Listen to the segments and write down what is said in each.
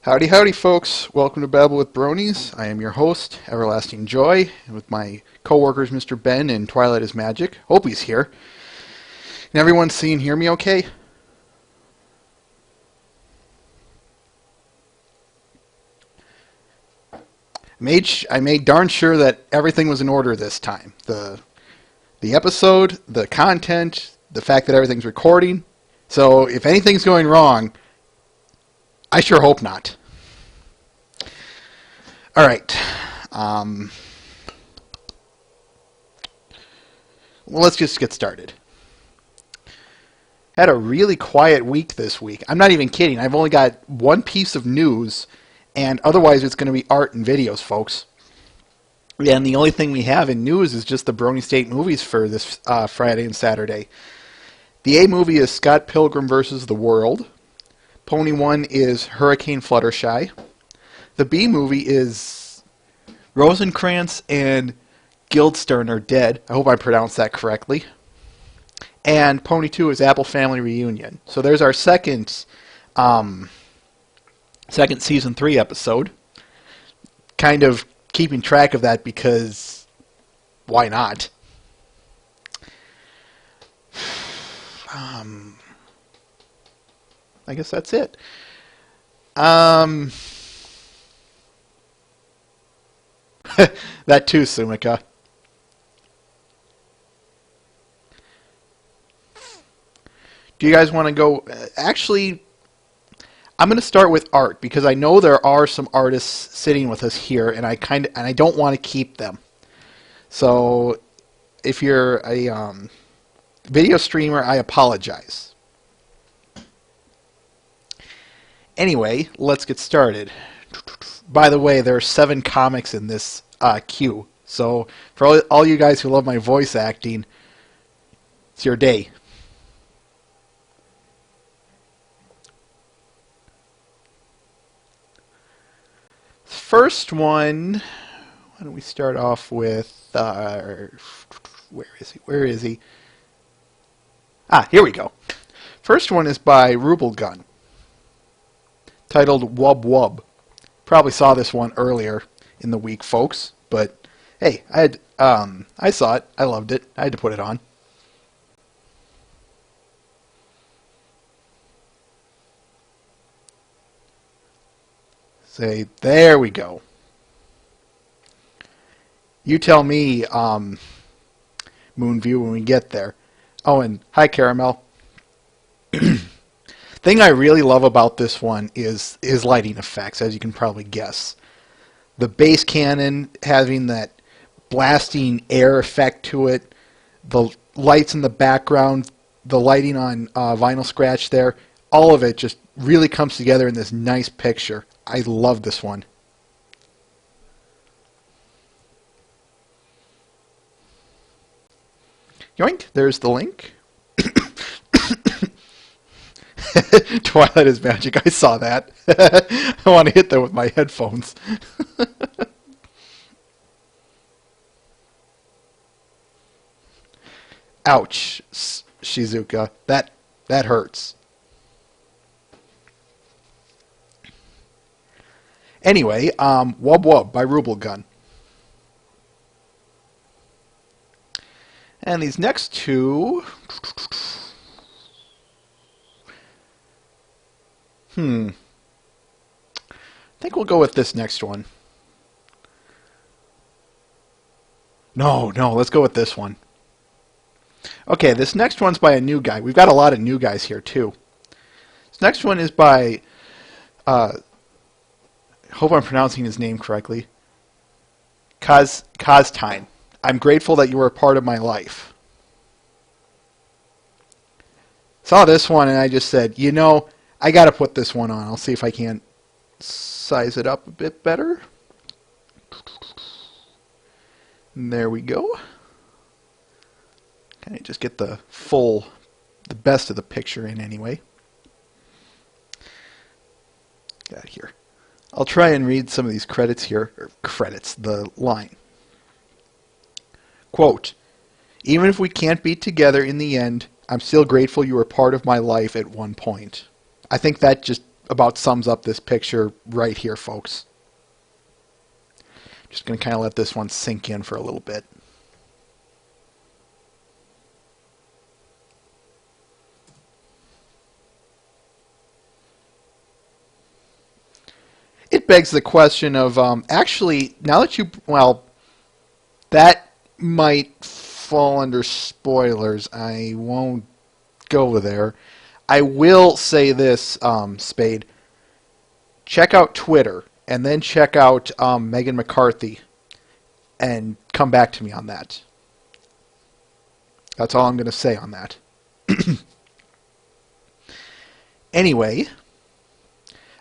Howdy, howdy, folks. Welcome to Babble with Bronies. I am your host, Everlasting Joy, with my co-workers, Mr. Ben and Twilight is Magic. Hope he's here. Can everyone see and hear me okay? I made darn sure that everything was in order this time. The episode, the content, the fact that everything's recording. So if anything's going wrong, I sure hope not. All right. Well, let's just get started. Had a really quiet week this week. I'm not even kidding. I've only got one piece of news, and otherwise it's going to be art and videos, folks. And the only thing we have in news is just the Brony State movies for this Friday and Saturday. The A movie is Scott Pilgrim vs. the World. Pony 1 is Hurricane Fluttershy. The B movie is Rosencrantz and Guildenstern Are Dead. I hope I pronounced that correctly. And Pony 2 is Apple Family Reunion. So there's our second season 3 episode. Kind of keeping track of that because why not? I guess that's it. That too, Sumika. Do you guys want to go? Actually, I'm going to start with art because I know there are some artists sitting with us here, and I don't want to keep them. So, if you're a video streamer, I apologize. Anyway, let's get started. By the way, there are 7 comics in this queue. So, for all you guys who love my voice acting, it's your day. First one, why don't we start off with, where is he? Ah, here we go. First one is by Rubalgun, titled Wub. Probably saw this one earlier in the week, folks, but hey, I saw it. I loved it. I had to put it on. Say, there we go. You tell me, Moonview, when we get there. Oh, and hi, Caramel. Thing I really love about this one is lighting effects, as you can probably guess. The bass cannon having that blasting air effect to it, the lights in the background, the lighting on Vinyl Scratch there, all of it just really comes together in this nice picture. I love this one. Yoink, there's the link. Twilight is Magic, I saw that. I want to hit that with my headphones. Ouch, Shizuka. That hurts. Anyway, Wub by Rubalgun. And these next two... I think we'll go with this next one. No, let's go with this one. Okay, this next one's by a new guy. We've got a lot of new guys here, too. This next one is by... hope I'm pronouncing his name correctly. Kaztine. I'm grateful that you were a part of my life. Saw this one and I just said, you know, I got to put this one on. I'll see if I can't size it up a bit better. And there we go. Kind of just get the best of the picture in anyway. Got here. I'll try and read some of these credits here, the line. Quote, even if we can't be together in the end, I'm still grateful you were part of my life at one point. I think that just about sums up this picture right here, folks. Just going to kind of let this one sink in for a little bit. It begs the question of, actually, now that you, well, that might fall under spoilers. I won't go there. I will say this, Spade. Check out Twitter, and then check out Megan McCarthy, and come back to me on that. That's all I'm going to say on that. Anyway,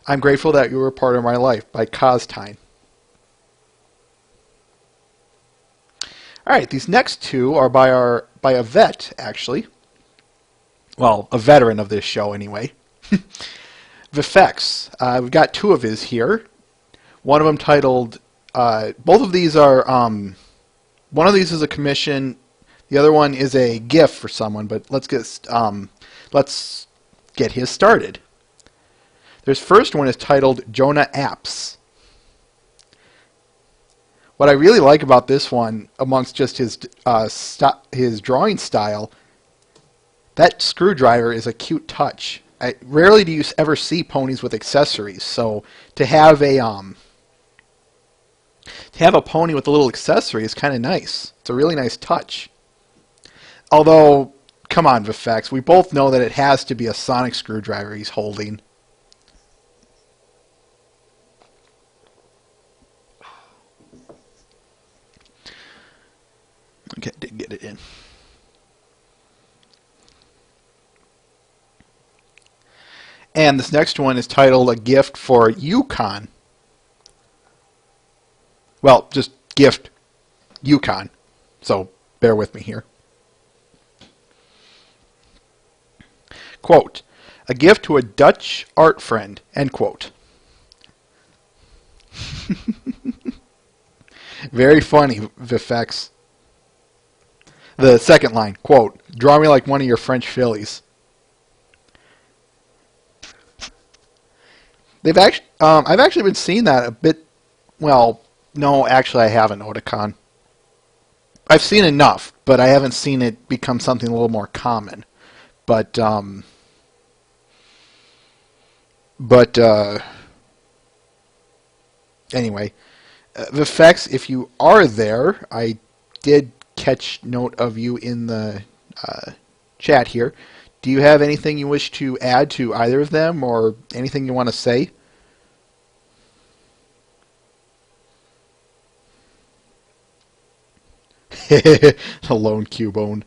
I'm grateful that you were a part of my life by Costine. All right, these next two are by a vet, actually. Well, a veteran of this show, anyway. Vifex. We've got two of his here. One of them titled. Both of these are. One of these is a commission. The other one is a gift for someone. But let's get his started. This first one is titled Jonah Apps. What I really like about this one, amongst just his drawing style, that screwdriver is a cute touch. Rarely do you ever see ponies with accessories, so to have a pony with a little accessory is kind of nice. It's a really nice touch. Although, come on, Vifex, we both know that it has to be a sonic screwdriver he's holding. Okay, did get it in. And this next one is titled A Gift for Yukon. Well, just gift Yukon. So bear with me here. Quote, a gift to a Dutch art friend, end quote. Very funny, Vifex. The second line, quote, draw me like one of your French fillies. I've actually been seeing that a bit. Well, no, actually, I haven't, Otakon. I've seen enough, but I haven't seen it become something a little more common. But anyway, Vifex, if you are there, I did catch note of you in the chat here. Do you have anything you wish to add to either of them, or anything you want to say? The lone Cubone.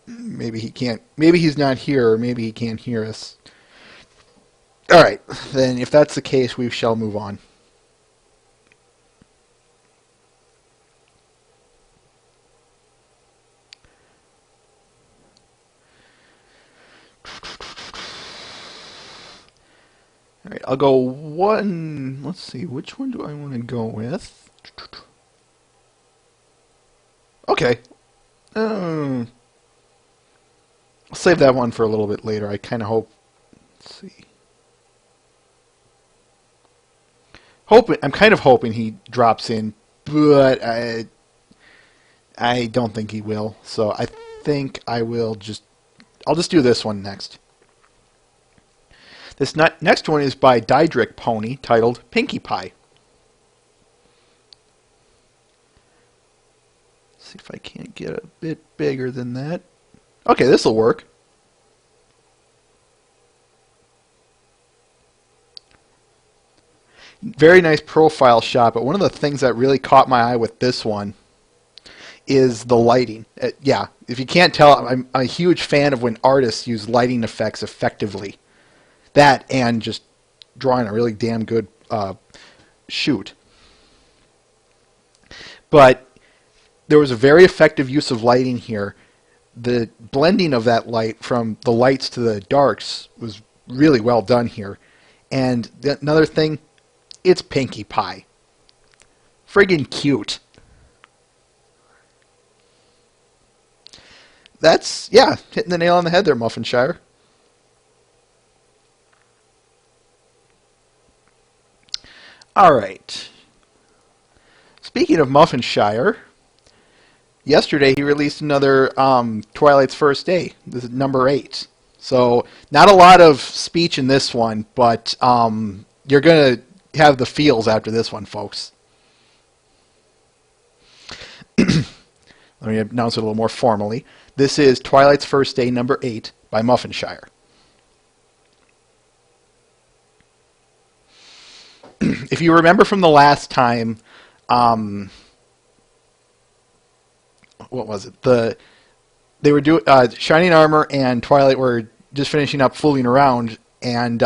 Maybe he can't. Maybe he's not here, or maybe he can't hear us. All right, then if that's the case, we shall move on. All right, I'll go one. Let's see, which one do I want to go with? Okay. I'll save that one for a little bit later. I kind of hope. Let's see. I'm kind of hoping he drops in, but I don't think he will. So I think I'll just do this one next. This next one is by Diedrich Pony, titled Pinkie Pie. Let's see if I can't get a bit bigger than that. Okay, this will work. Very nice profile shot, but one of the things that really caught my eye with this one is the lighting. Yeah, if you can't tell, I'm a huge fan of when artists use lighting effects effectively. That and just drawing a really damn good shoot. But there was a very effective use of lighting here. The blending of that light from the lights to the darks was really well done here. And another thing, it's Pinkie Pie. friggin' cute. That's, yeah, hitting the nail on the head there, Muffinshire. All right. Speaking of Muffinshire, yesterday he released another Twilight's First Day. This is number 8. So not a lot of speech in this one, but you're going to have the feels after this one, folks. Let me announce it a little more formally. This is Twilight's First Day number 8 by Muffinshire. If you remember from the last time, what was it? They were doing Shining Armor and Twilight were just finishing up fooling around, and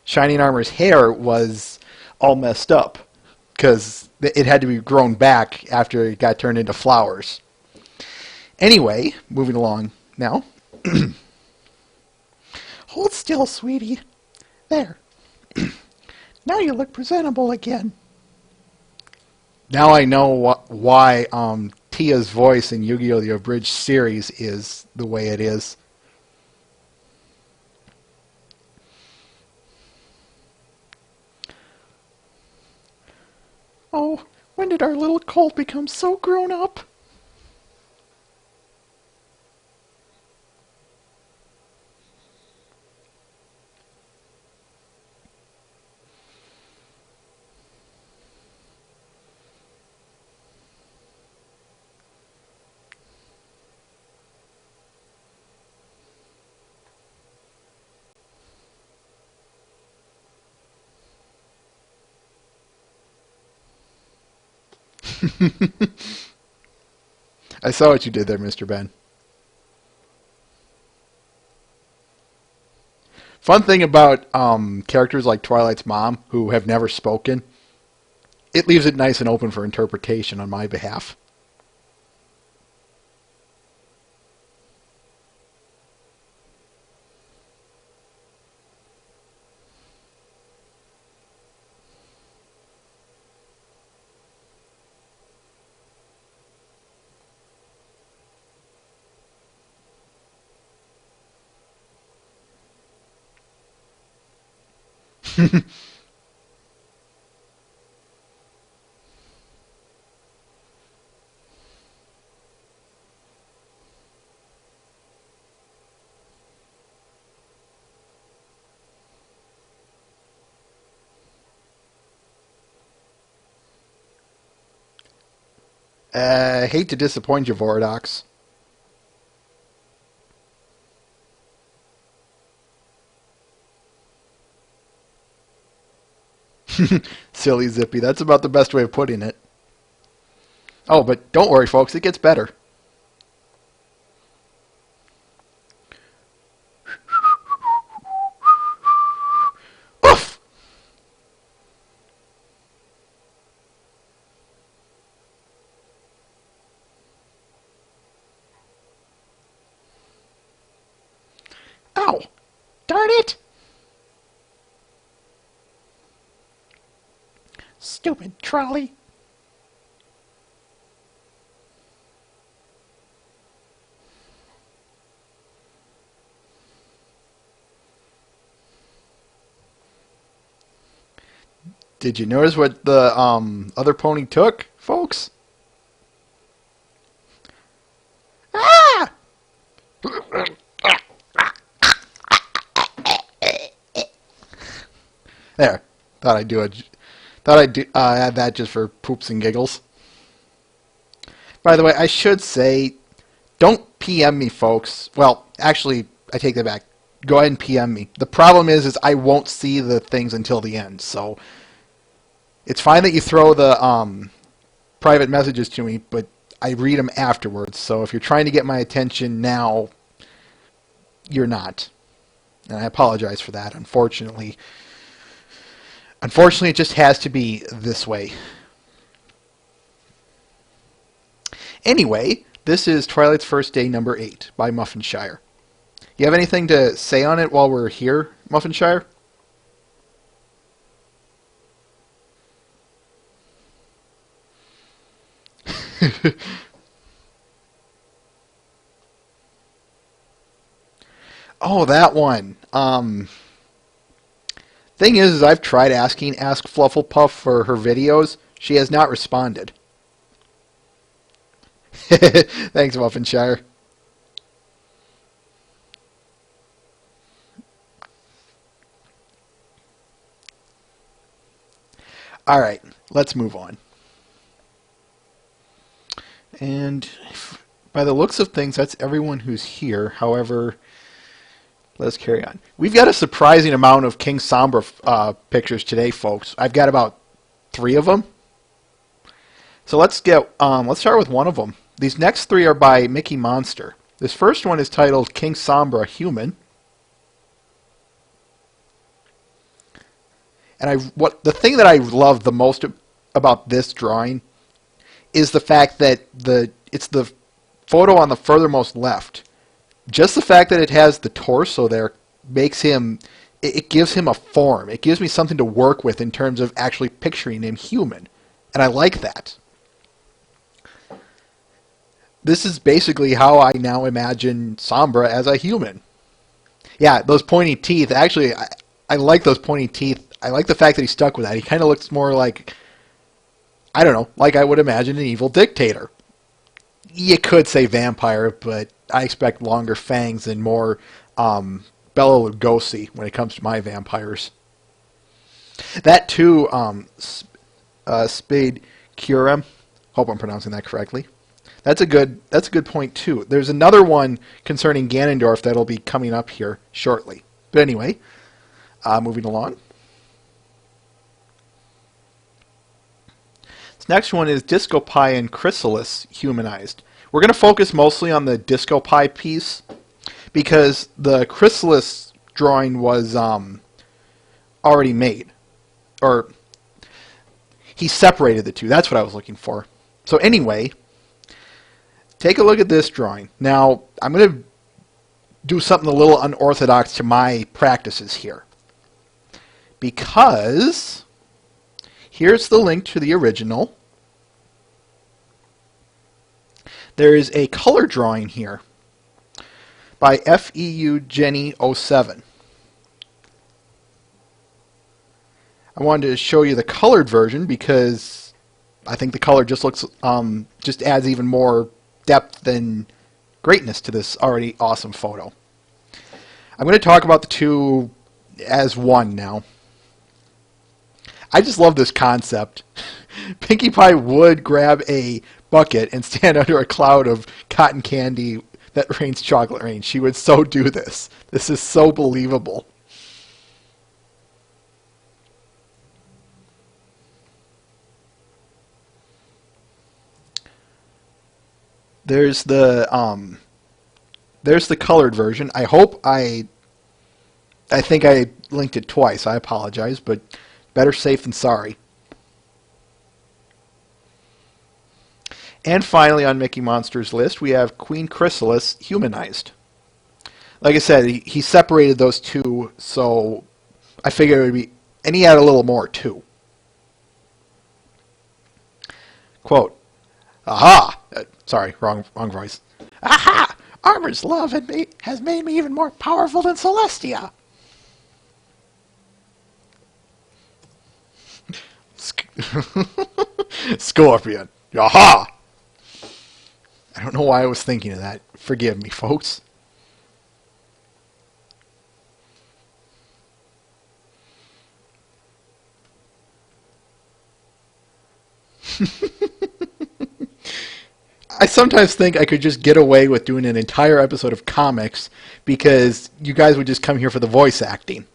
Shining Armor's hair was all messed up because it had to be grown back after it got turned into flowers. Anyway, moving along now. Hold still, sweetie. There. Now you look presentable again. Now I know why Tia's voice in Yu-Gi-Oh! The Abridged series is the way it is. Oh, when did our little colt become so grown up? I saw what you did there, Mr. Ben. Fun thing about characters like Twilight's mom, who have never spoken, it leaves it nice and open for interpretation on my behalf. Hate to disappoint you, Vorodox. Silly Zippy. That's about the best way of putting it. Oh, but don't worry, folks. It gets better. Oof! Ow! Darn it! Stupid trolley. Did you notice what the other pony took, folks? Ah! There. Thought I'd add that just for poops and giggles. By the way, I should say, don't PM me, folks. Well, actually, I take that back. Go ahead and PM me. The problem is I won't see the things until the end. So it's fine that you throw the private messages to me, but I read them afterwards. So if you're trying to get my attention now, you're not. And I apologize for that, unfortunately. Unfortunately, it just has to be this way. Anyway, this is Twilight's First Day number 8 by Muffinshire. You have anything to say on it while we're here, Muffinshire? Oh, that one. Thing is I've tried asking Ask Flufflepuff for her videos. She has not responded. Thanks, Muffinshire. All right, let's move on. And by the looks of things, that's everyone who's here. However, let's carry on. We've got a surprising amount of King Sombra pictures today, folks. I've got about 3 of them. So let's start with one of them. These next 3 are by Mickey Monster. This first one is titled King Sombra Human. And the thing that I love the most about this drawing is the fact that it's the photo on the furthermost left. Just the fact that it has the torso there makes him, it gives him a form. It gives me something to work with in terms of actually picturing him human. And I like that. This is basically how I now imagine Sombra as a human. Yeah, those pointy teeth. Actually, I like those pointy teeth. I like the fact that he stuck with that. He kind of looks more like, I don't know, like I would imagine an evil dictator. You could say vampire, but I expect longer fangs and more Bela Lugosi when it comes to my vampires. That too, Spade Curem. Hope I'm pronouncing that correctly. That's a good point too. There's another one concerning Ganondorf that'll be coming up here shortly. But anyway, moving along. This next one is Disco Pie and Chrysalis humanized. We're going to focus mostly on the Disco Pie piece because the Chrysalis drawing was already made. Or he separated the two. That's what I was looking for. So anyway, take a look at this drawing. Now, I'm going to do something a little unorthodox to my practices here. Because here's the link to the original. There is a color drawing here by FEU Jenny 07. I wanted to show you the colored version because I think the color just looks just adds even more depth and greatness to this already awesome photo. I'm going to talk about the two as one now. I just love this concept. Pinkie Pie would grab a bucket and stand under a cloud of cotton candy that rains chocolate rain. She would so do this. This is so believable. There's the colored version. I think I linked it twice. I apologize, but better safe than sorry. And finally, on Mickey Monster's list, we have Queen Chrysalis humanized. Like I said, he separated those two, so I figured it would be, and he had a little more too. Quote, aha! Sorry, wrong voice. Aha! Armor's love has made me even more powerful than Celestia. Scorpion. Aha! I don't know why I was thinking of that. Forgive me, folks. I sometimes think I could just get away with doing an entire episode of comics because you guys would just come here for the voice acting.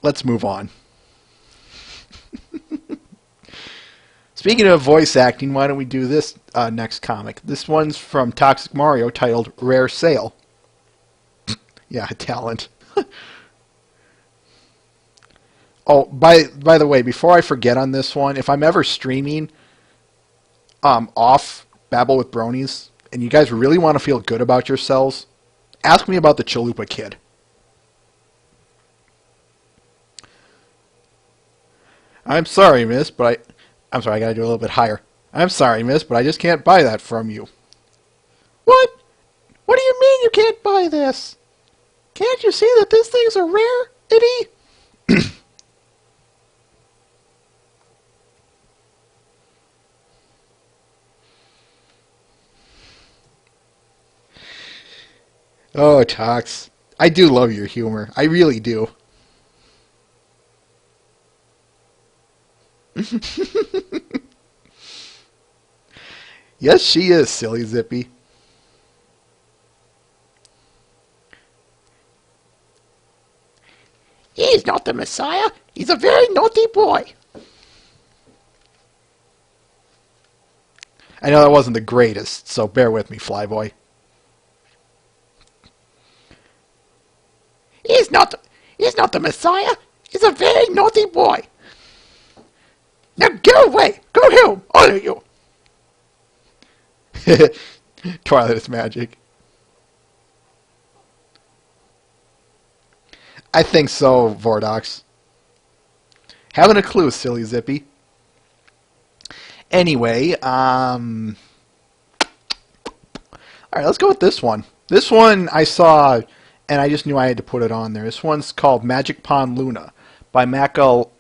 Let's move on. Speaking of voice acting, why don't we do this next comic? This one's from Toxic Mario titled Rare Sale. Yeah, talent. Oh, by the way, before I forget on this one, if I'm ever streaming off Babble with Bronies, and you guys really want to feel good about yourselves, ask me about the Chalupa Kid. I'm sorry, miss, but I'm sorry, I gotta do a little bit higher. I'm sorry, miss, but I just can't buy that from you. What? What do you mean you can't buy this? Can't you see that these things are rare, Itty? Oh, Tox. I do love your humor. I really do. Yes, she is, silly Zippy. He's not the Messiah. He's a very naughty boy. I know that wasn't the greatest, so bear with me, Flyboy. He's not. He's not the Messiah. He's a very naughty boy. Now go away. Go home, all of you. Twilight is magic. I think so, Vordox. Having a clue, silly Zippy. Anyway, all right, let's go with this one. This one I saw, and I just knew I had to put it on there. This one's called Magic Pond Luna by Macalania.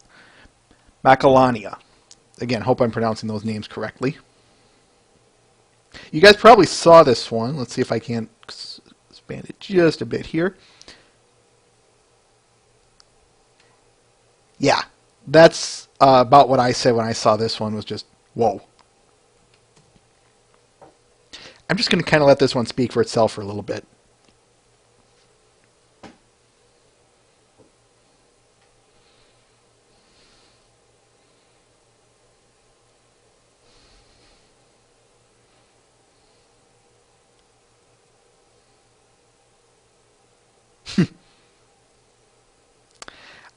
Again, hope I'm pronouncing those names correctly. You guys probably saw this one. Let's see if I can't expand it just a bit here. Yeah, that's about what I said when I saw this one was just, whoa. I'm just going to kind of let this one speak for itself for a little bit.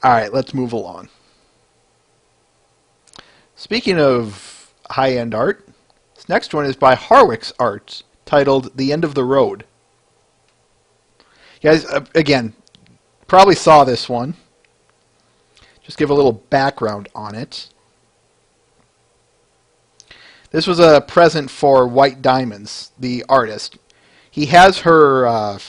All right, let's move along. Speaking of high-end art, this next one is by Harwick's Arts, titled The End of the Road. You guys, again, probably saw this one. Just give a little background on it. This was a present for White Diamonds, the artist. He has her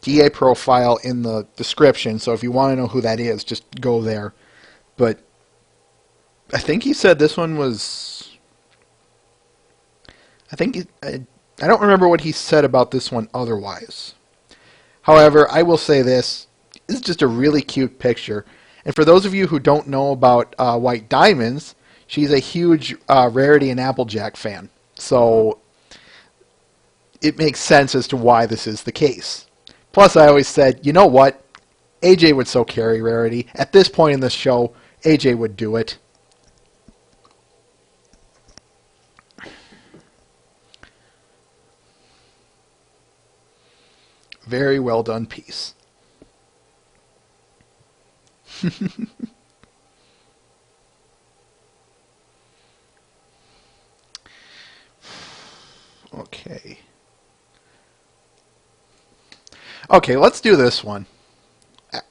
DA profile in the description, so if you want to know who that is, just go there. But I think he said this one was... I don't remember what he said about this one otherwise. However, I will say this is just a really cute picture. And for those of you who don't know about White Diamonds, she's a huge Rarity and Applejack fan. So it makes sense as to why this is the case. Plus, I always said, you know what? AJ would so carry Rarity. At this point in the show, AJ would do it. Very well done piece. Okay. Okay, let's do this one.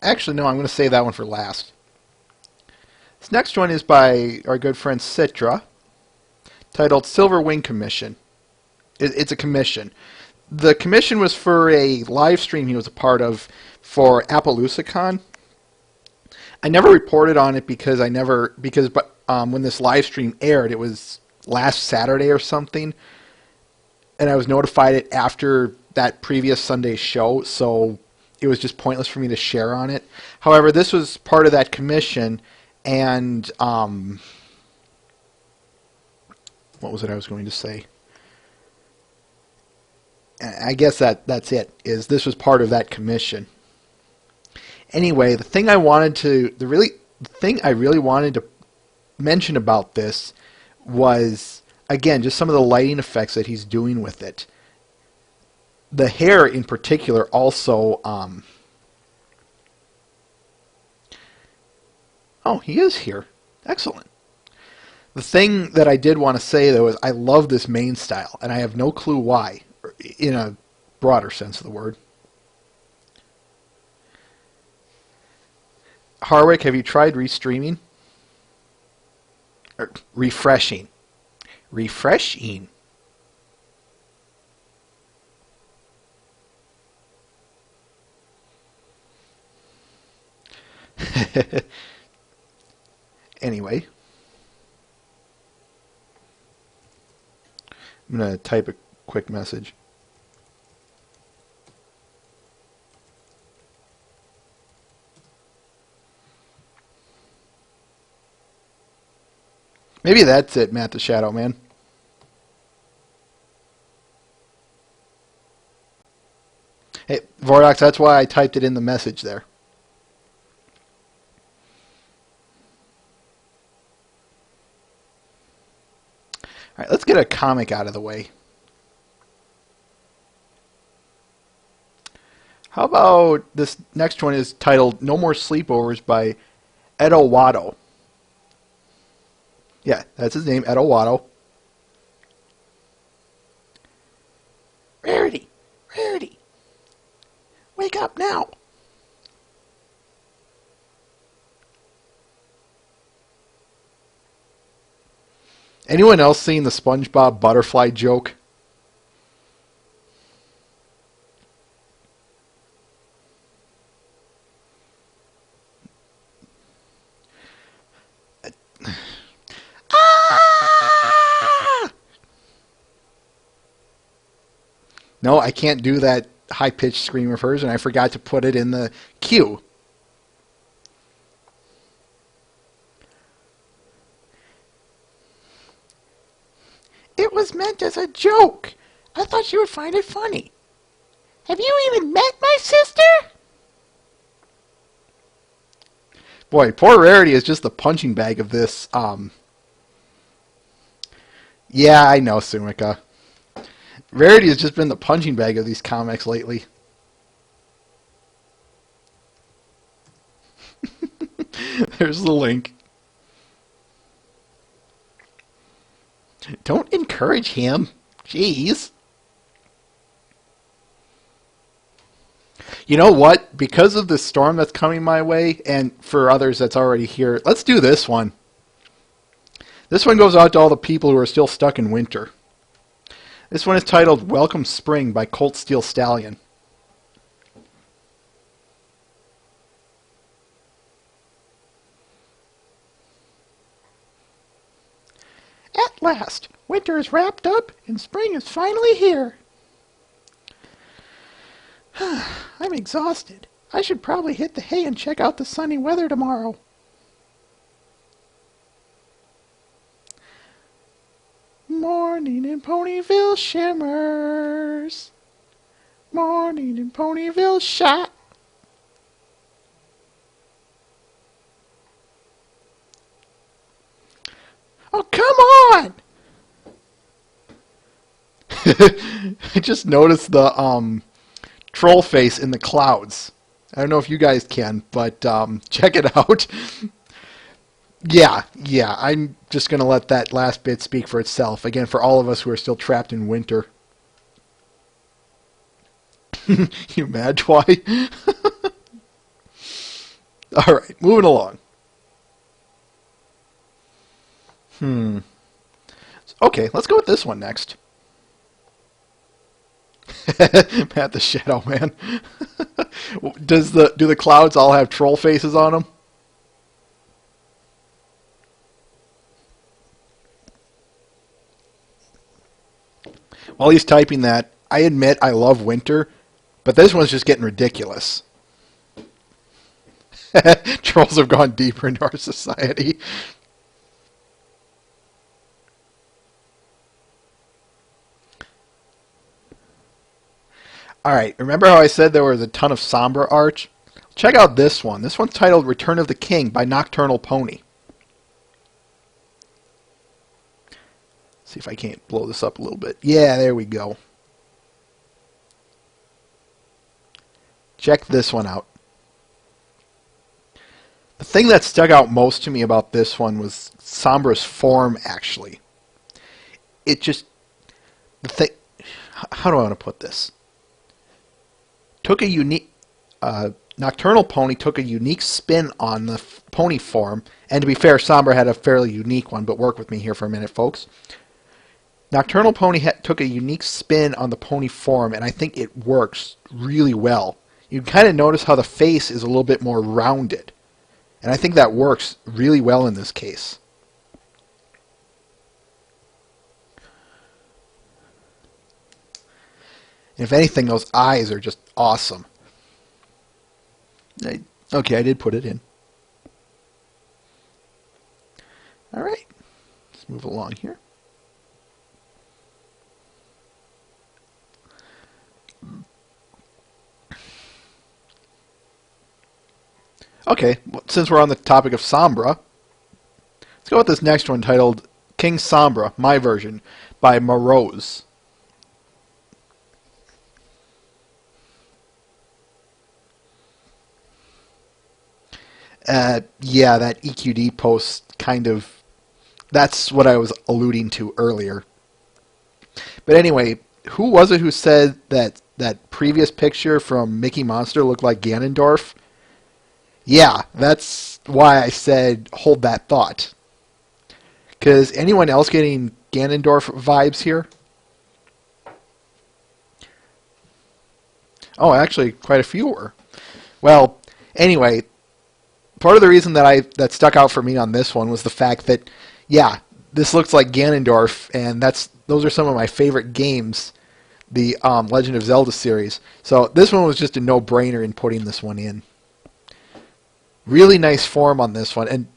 Actually, no, I'm going to save that one for last. This next one is by our good friend Citra, titled Silver Wing Commission. It's a commission. The commission was for a live stream he was a part of for AppaloosaCon. I never reported on it because when this live stream aired, it was last Saturday or something, and I was notified it after that previous Sunday's show, so it was just pointless for me to share on it. However, this was part of that commission, and what was it I was going to say? I guess that's it. This was part of that commission. Anyway, the thing I really wanted to mention about this was, again, just some of the lighting effects that he's doing with it. The hair in particular also... Oh, he is here. Excellent. The thing that I did want to say, though, is I love this mane style, and I have no clue why, in a broader sense of the word. Harwick, have you tried restreaming? refreshing. Refreshing. Anyway, I'm going to type a quick message. Maybe that's it, Matt the Shadow Man. Hey, Vordox, that's why I typed it in the message there. All right, let's get a comic out of the way. How about this next one is titled No More Sleepovers by Edo Watto. Yeah, that's his name, Edo Watto. Rarity, Rarity, wake up now. Anyone else seen the SpongeBob butterfly joke? No, I can't do that high-pitched scream of hers, and I forgot to put it in the queue. It was meant as a joke. I thought you would find it funny. Have you even met my sister? Boy, poor Rarity is just the punching bag of this. Yeah, I know, Sumika. Rarity has just been the punching bag of these comics lately. There's the link. Don't encourage him. Jeez. You know what? Because of the storm that's coming my way, and for others that's already here, let's do this one. This one goes out to all the people who are still stuck in winter. This one is titled Welcome Spring by Colt Steel Stallion. At last, winter is wrapped up and spring is finally here. I'm exhausted. I should probably hit the hay and check out the sunny weather tomorrow. Morning in Ponyville shimmers. Morning in Ponyville shot. Oh, come on! I just noticed the troll face in the clouds. I don't know if you guys can, but check it out. Yeah, I'm just going to let that last bit speak for itself. Again, for all of us who are still trapped in winter. You mad, Twy? All right, moving along. Okay, let's go with this one next. Matt the Shadow Man. Do the clouds all have troll faces on them? While he's typing that, I admit I love winter, but this one's just getting ridiculous. Trolls have gone deeper into our society. Alright, remember how I said there was a ton of somber art? Check out this one. This one's titled Return of the King by Nocturnal Pony. See if I can't blow this up a little bit. Yeah, there we go. Check this one out. The thing that stuck out most to me about this one was Sombra's form, actually. It just... How do I want to put this? Took a unique... Nocturnal Pony took a unique spin on the pony form, and to be fair, Sombra had a fairly unique one, but work with me here for a minute, folks. Nocturnal Pony took a unique spin on the pony form, and I think it works really well. You can kind of notice how the face is a little bit more rounded, and I think that works really well in this case. And if anything, those eyes are just awesome. Okay, I did put it in. All right, let's move along here. Okay, since we're on the topic of Sombra, let's go with this next one titled King Sombra, My Version, by Morose. Yeah, that EQD post kind of, that's what I was alluding to earlier. But anyway, who was it who said that that previous picture from Mickey Monster looked like Ganondorf? Yeah, that's why I said hold that thought. Because anyone else getting Ganondorf vibes here? Oh, actually, quite a few were. Well, anyway, part of the reason that stuck out for me on this one was the fact that, yeah, this looks like Ganondorf, and those are some of my favorite games, the Legend of Zelda series. So this one was just a no-brainer in putting this one in. Really nice form on this one, and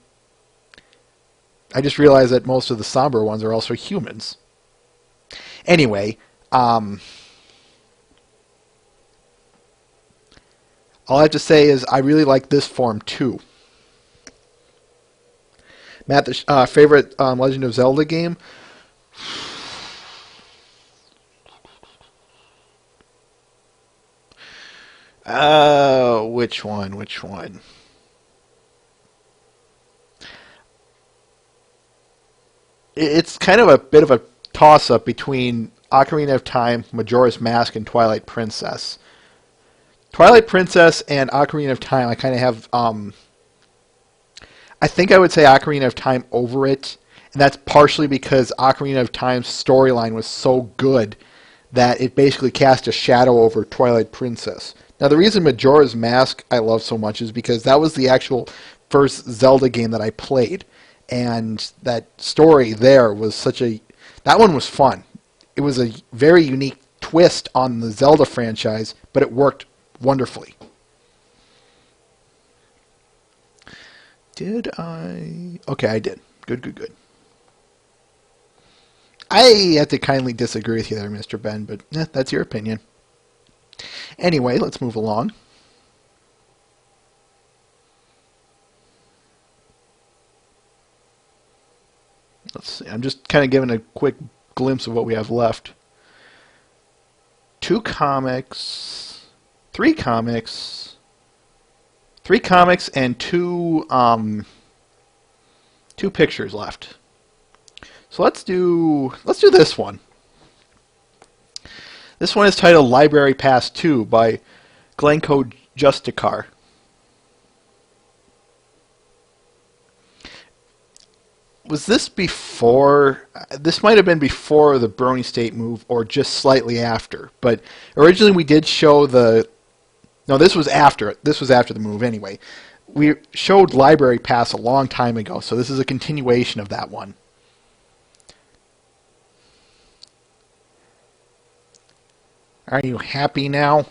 I just realized that most of the Sombra ones are also humans. Anyway, all I have to say is I really like this form too. Matt, the favorite Legend of Zelda game? Which one? Which one? It's kind of a bit of a toss-up between Ocarina of Time, Majora's Mask, and Twilight Princess. Twilight Princess and Ocarina of Time, I kind of have, I think I would say Ocarina of Time over it, and that's partially because Ocarina of Time's storyline was so good that it basically cast a shadow over Twilight Princess. Now, the reason Majora's Mask I love so much is because that was the actual first Zelda game that I played, and that story there was that one was fun. It was a very unique twist on the Zelda franchise, but it worked wonderfully. Did I? Okay, I did. Good, good, good. I have to kindly disagree with you there, Mr. Ben, but that's your opinion. Anyway, let's move along. Let's see. I'm just kind of giving a quick glimpse of what we have left. 2 comics, 3 comics, 3 comics, and 2 pictures left. So let's do this one. This one is titled Library Pass 2 by Glencoe Justicar. Was this before? This might have been before the Brony State move, or just slightly after. But originally we did show the. No, this was after. This was after the move anyway. We showed Library Pass a long time ago, so this is a continuation of that one. Are you happy now?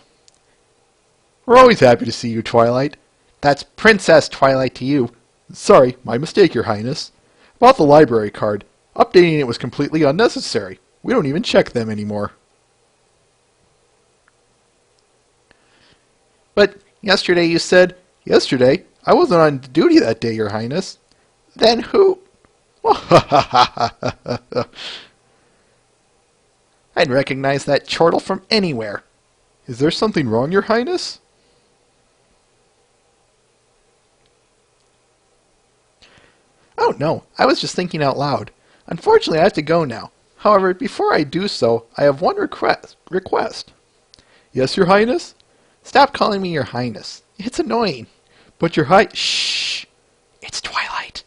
We're always happy to see you, Twilight. That's Princess Twilight to you. Sorry, my mistake, Your Highness. About the library card. Updating it was completely unnecessary. We don't even check them anymore. But yesterday you said, yesterday? I wasn't on duty that day, Your Highness. Then who? I'd recognize that chortle from anywhere. Is there something wrong, Your Highness? Oh, no. I was just thinking out loud. Unfortunately, I have to go now. However, before I do so, I have one request. Yes, Your Highness? Stop calling me your highness. It's annoying. But your high... Shh. It's Twilight.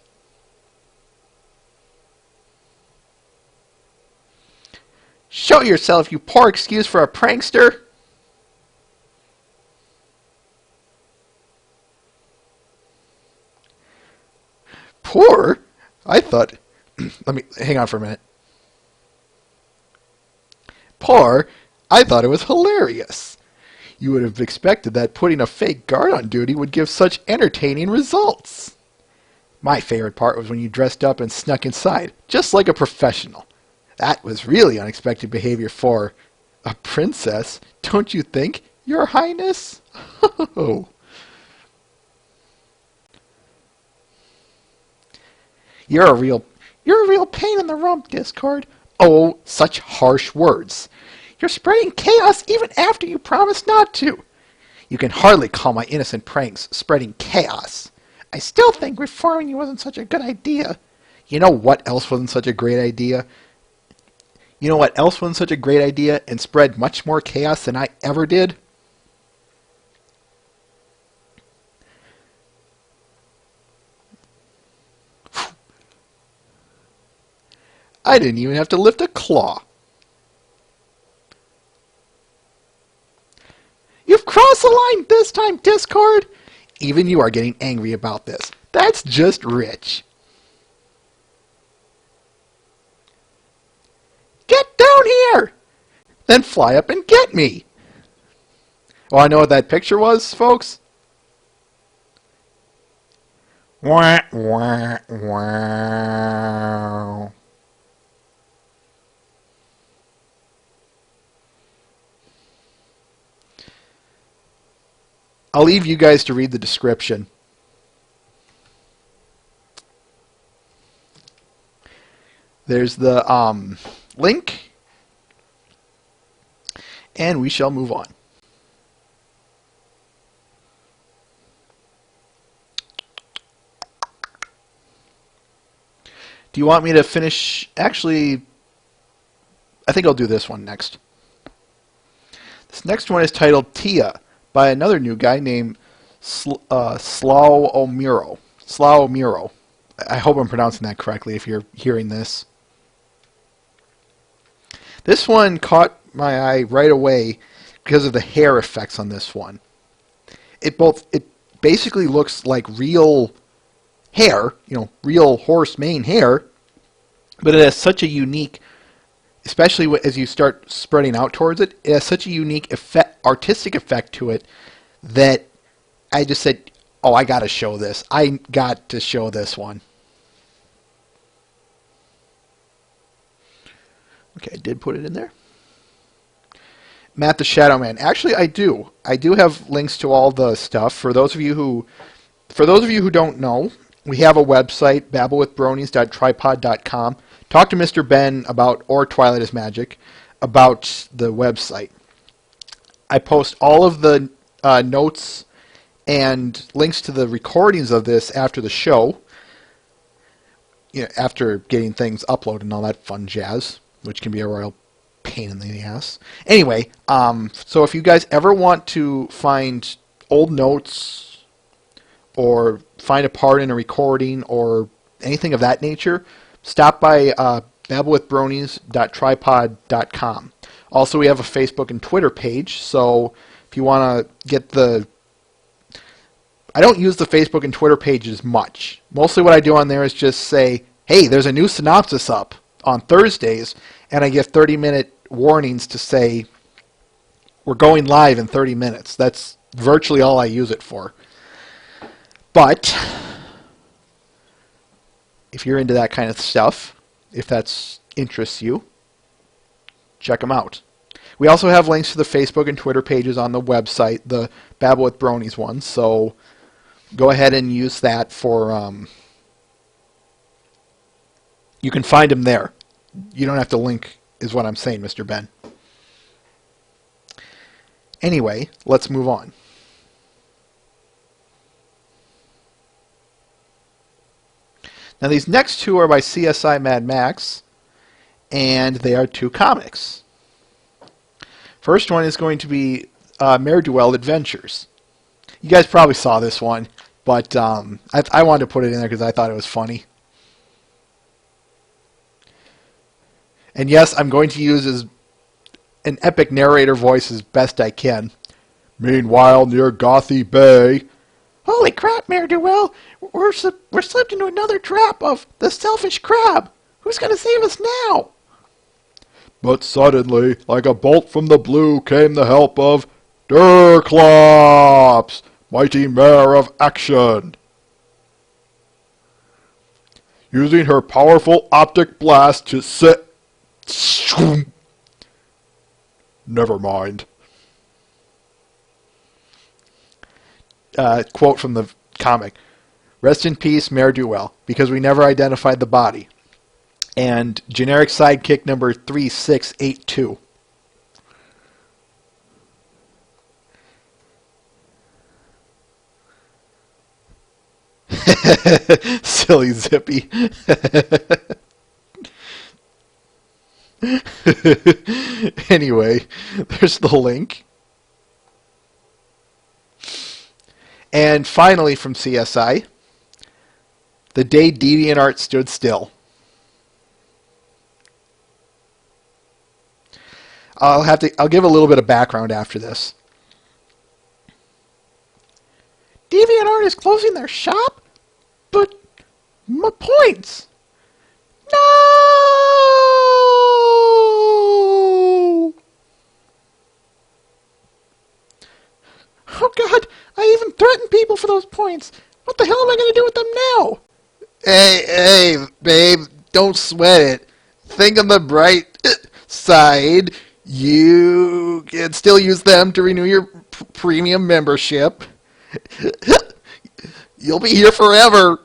Show yourself, you poor excuse for a prankster. Poor? I thought... Let me... Hang on for a minute. Poor? I thought it was hilarious. You would have expected that putting a fake guard on duty would give such entertaining results. My favorite part was when you dressed up and snuck inside, just like a professional. That was really unexpected behavior for a princess, don't you think, Your Highness? Oh. You're a real pain in the rump, Discord. Oh, such harsh words. You're spreading chaos even after you promised not to. You can hardly call my innocent pranks spreading chaos. I still think reforming you wasn't such a good idea. You know what else wasn't such a great idea? You know what else wasn't such a great idea and spread much more chaos than I ever did? I didn't even have to lift a claw. You've crossed the line this time, Discord! Even you are getting angry about this. That's just rich. Get down here! Then fly up and get me! Oh, I know what that picture was, folks? Wah, wah, wow. I'll leave you guys to read the description. There's the link, and we shall move on. Do you want me to finish? Actually, I think I'll do this one next. This next one is titled Tia, by another new guy named Slaomiro. Slaomiro. I hope I'm pronouncing that correctly if you're hearing this. This one caught my eye right away because of the hair effects on this one. It basically looks like real hair, real horse mane hair, but it has such a unique, especially as you start spreading out towards it, it has such a unique artistic effect to it that I just said, oh, I got to show this. I got to show this one. Okay, I did put it in there. Matt the Shadow Man. Actually, I do. I do have links to all the stuff. For those of you who don't know, we have a website, babblewithbronies.tripod.com. Talk to Mr. Ben about, or Twilight is Magic, about the website. I post all of the notes and links to the recordings of this after the show, after getting things uploaded and all that fun jazz, which can be a royal pain in the ass. Anyway, so if you guys ever want to find old notes or find a part in a recording or anything of that nature, stop by babblewithbronies.tripod.com. Also, we have a Facebook and Twitter page, so if you want to get I don't use the Facebook and Twitter pages much. Mostly what I do on there is just say, hey, there's a new synopsis up on Thursdays, and I give 30-minute warnings to say, we're going live in 30 minutes. That's virtually all I use it for. But if you're into that kind of stuff, if that interests you, check them out. We also have links to the Facebook and Twitter pages on the website, the Babble with Bronies one, so go ahead and use that for... you can find them there. You don't have to link, is what I'm saying, Mr. Ben. Anyway, let's move on. Now these next two are by CSI Mad Max, and they are two comics. First one is going to be Ne'er-do-well Adventures. You guys probably saw this one, but I wanted to put it in there because I thought it was funny. And yes, I'm going to use an epic narrator voice as best I can. Meanwhile, near Gothy Bay... Holy crap, Ne'er-do-well! We're slipped into another trap of the selfish crab! Who's going to save us now? But suddenly, like a bolt from the blue, came the help of Durclops, mighty mare of action. Using her powerful optic blast to set... Never mind. Quote from the comic. Rest in peace, Ne'er-do-well, because we never identified the body. And generic sidekick number 3682. Silly Zippy. Anyway, there's the link. And finally from CSI, the day DeviantArt stood still. I'll give a little bit of background after this. DeviantArt is closing their shop? But my points! No! Oh God, I even threatened people for those points. What the hell am I going to do with them now? Hey, babe, don't sweat it. Think on the bright side. You can still use them to renew your premium membership. You'll be here forever.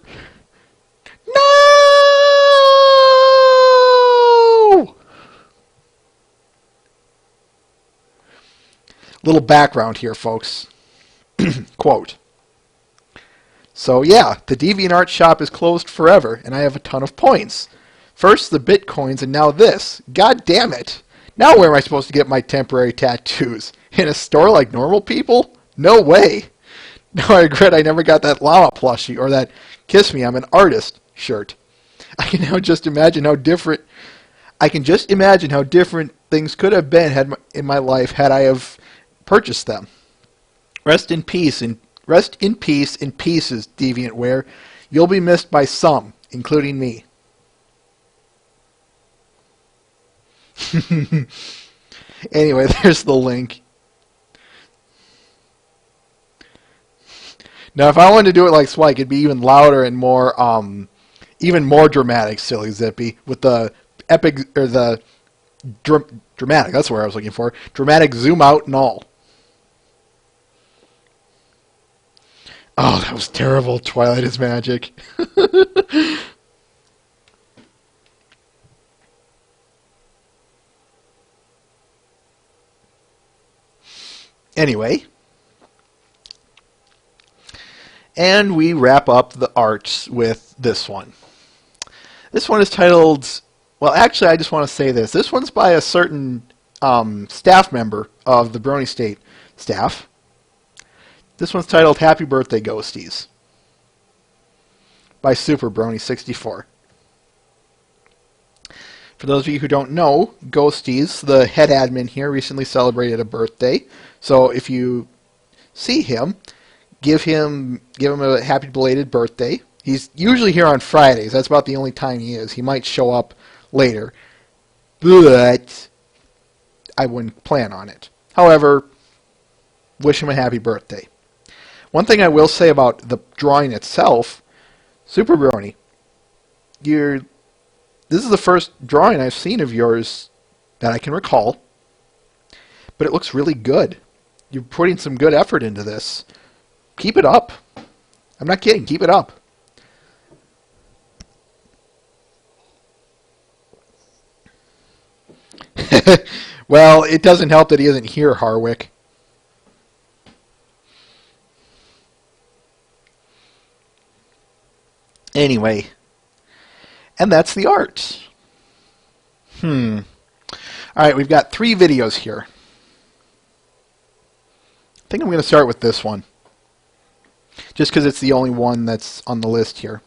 No! Little background here, folks. Quote. So yeah, the DeviantArt shop is closed forever, and I have a ton of points. First the bitcoins, and now this. God damn it. Now where am I supposed to get my temporary tattoos? In a store like normal people? No way. Now I regret I never got that llama plushie or that Kiss Me, I'm an Artist shirt. I can just imagine how different things could have been in my life had I have purchased them. Rest in peace in pieces, DeviantWare. You'll be missed by some, including me. Anyway, there's the link. Now, if I wanted to do it like Spike, it'd be even louder and more, even more dramatic, Silly Zippy, with the epic, or the dramatic, that's what I was looking for, dramatic zoom out and all. Oh, that was terrible. Twilight is magic. Anyway. And we wrap up the arts with this one. This one is titled... Well, actually, I just want to say this. This one's by a certain staff member of the Brony State staff. This one's titled Happy Birthday, Ghosties, by Super Brony 64. For those of you who don't know, Ghosties, the head admin here, recently celebrated a birthday. So if you see him, give him a happy belated birthday. He's usually here on Fridays. That's about the only time he is. He might show up later, but I wouldn't plan on it. However, wish him a happy birthday. One thing I will say about the drawing itself, Super Brony, this is the first drawing I've seen of yours that I can recall, but it looks really good. You're putting some good effort into this. Keep it up. I'm not kidding. Keep it up. Well, it doesn't help that he isn't here, Harwick. Anyway, and that's the art. All right, we've got 3 videos here. think I'm going to start with this one, just because it's the only one that's on the list here.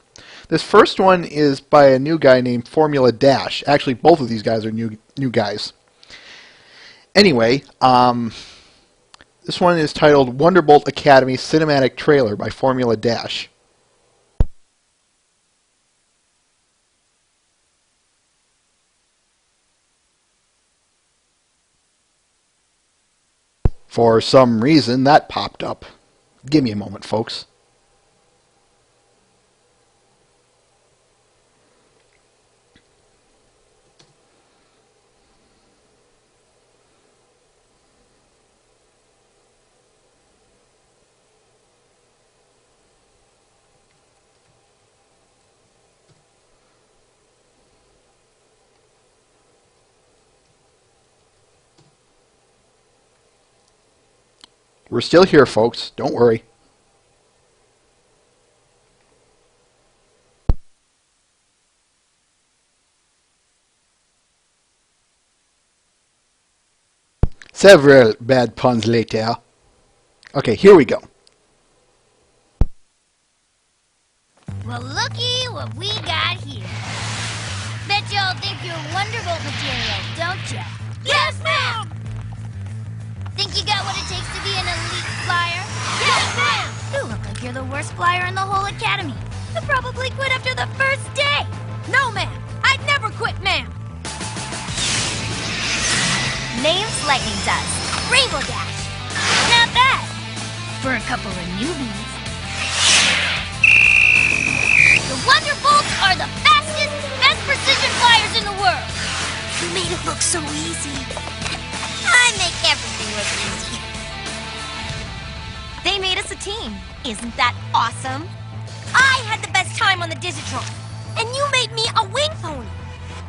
This first one is by a new guy named Formula Dash. Actually, both of these guys are new guys. Anyway, this one is titled Wonderbolt Academy Cinematic Trailer by Formula Dash. For some reason, that popped up. Give me a moment, folks. We're still here, folks. Don't worry. Several bad puns later. Okay, here we go. Well, looky what we got here. Bet y'all think you're Wonderbolt material, don't ya? Yes, ma'am! Think you got what it takes to be an elite flyer? Yes, ma'am! You look like you're the worst flyer in the whole academy. You'll probably quit after the first day. No, ma'am. I'd never quit, ma'am. Name's Lightning Dust. Rainbow Dash. Not bad. For a couple of newbies. The Wonderbolts are the fastest, best precision flyers in the world. You made it look so easy. I make everything look easy. They made us a team. Isn't that awesome? I had the best time on the Digitron. And you made me a wing pony.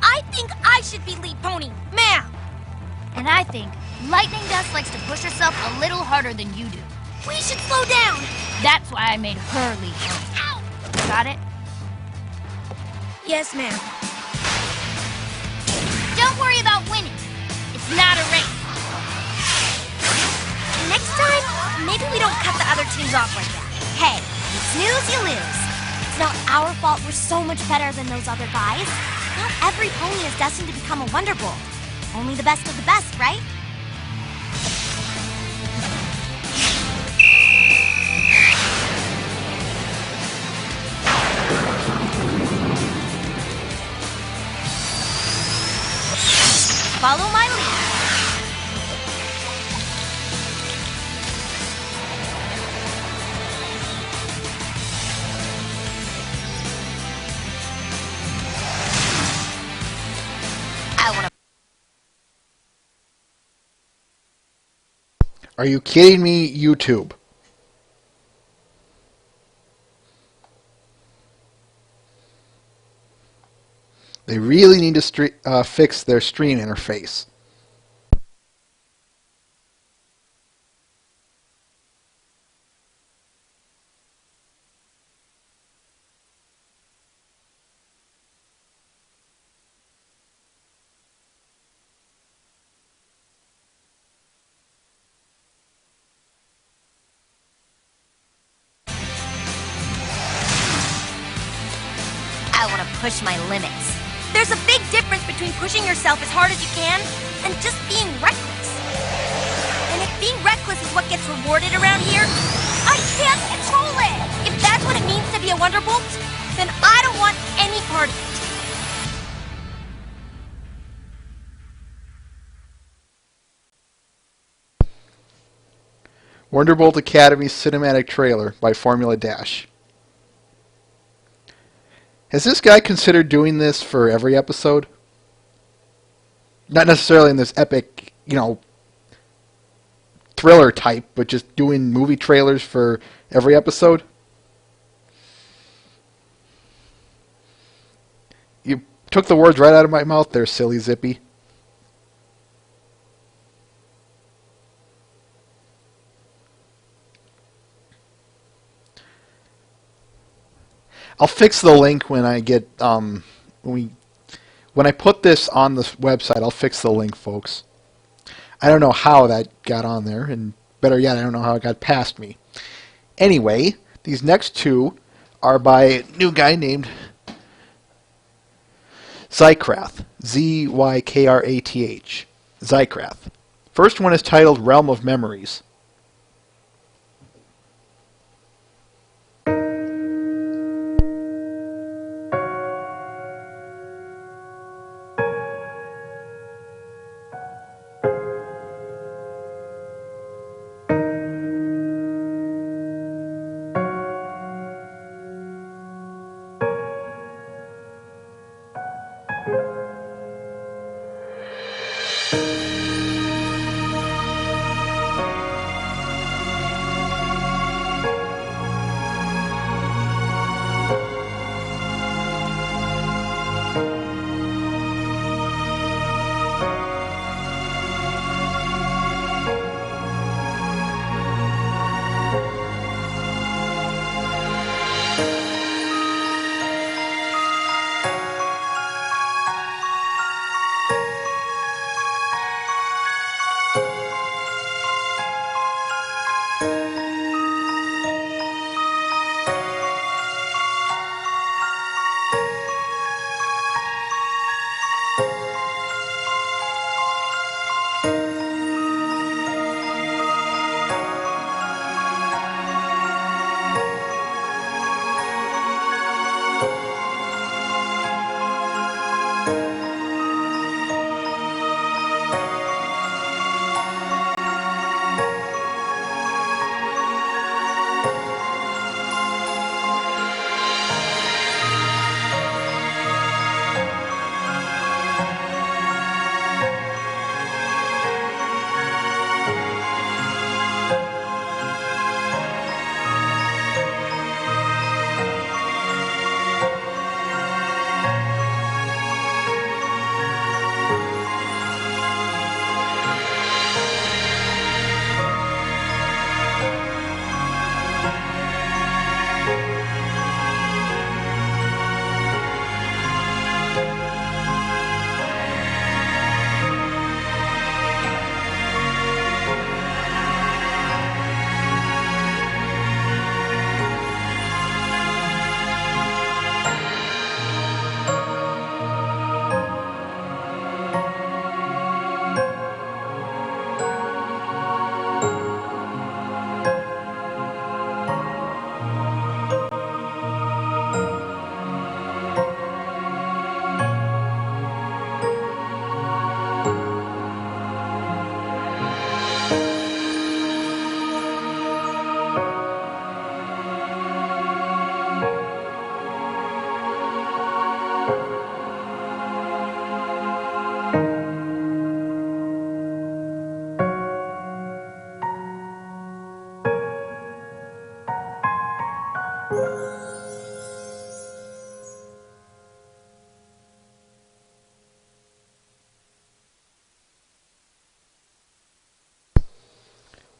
I think I should be lead pony, ma'am. And I think Lightning Dust likes to push herself a little harder than you do. We should slow down. That's why I made her lead pony. Ow! Got it? Yes, ma'am. Don't worry about winning. It's not a race. Next time, maybe we don't cut the other teams off like that. Hey, you snooze, you lose. It's not our fault we're so much better than those other guys. Not every pony is destined to become a Wonderbolt. Only the best of the best, right? Follow my lead. Are you kidding me, YouTube? They really need to fix their stream interface. I want to push my limits. There's a big difference between pushing yourself as hard as you can and just being reckless. And if being reckless is what gets rewarded around here, I can't control it! If that's what it means to be a Wonderbolt, then I don't want any part of it. Wonderbolt Academy Cinematic Trailer by Formula Dash. Has this guy considered doing this for every episode? Not necessarily in this epic, thriller type, but just doing movie trailers for every episode? You took the words right out of my mouth there, silly Zippy. I'll fix the link when I get when I put this on the website. I'll fix the link, folks. I don't know how that got on there, and Better yet, I don't know how it got past me. Anyway, these next two are by a new guy named Zykrath. Zykrath. Zykrath. First one is titled Realm of Memories.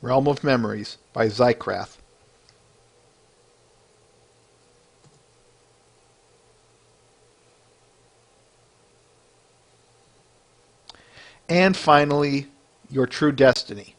Realm of Memories by Zykrath. And finally, Your True Destiny.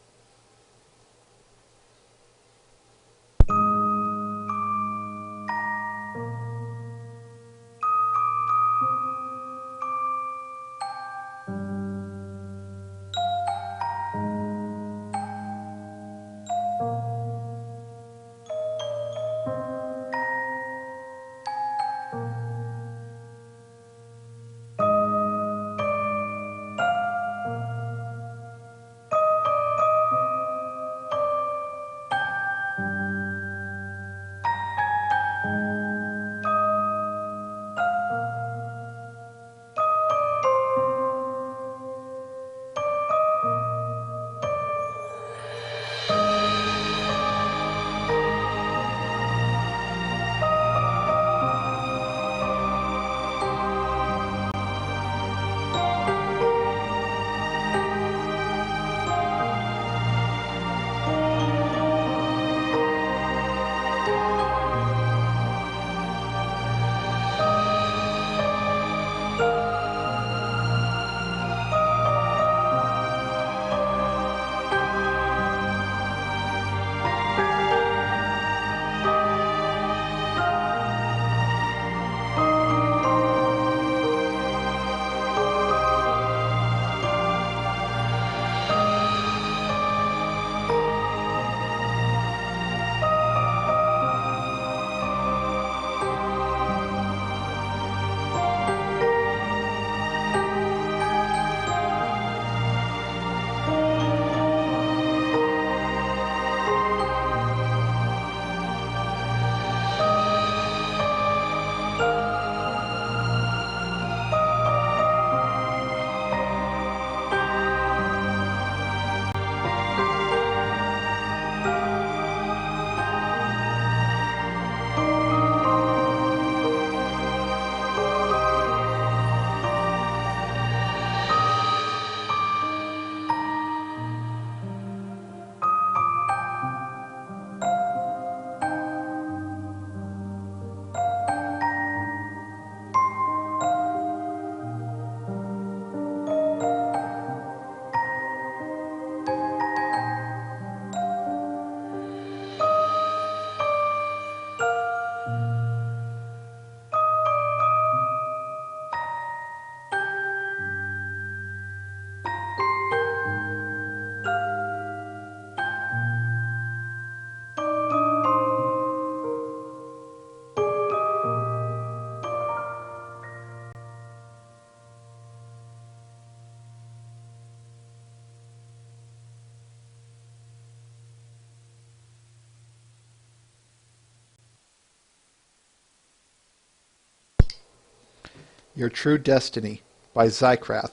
Your True Destiny by Zykrath.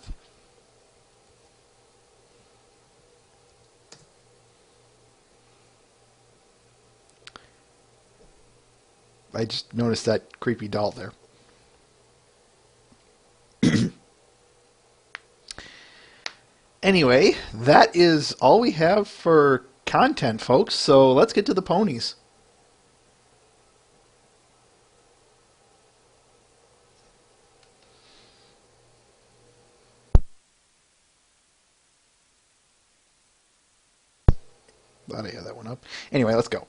I just noticed that creepy doll there. Anyway, that is all we have for content, folks, so let's get to the ponies. Thought I had that one up. Anyway, let's go.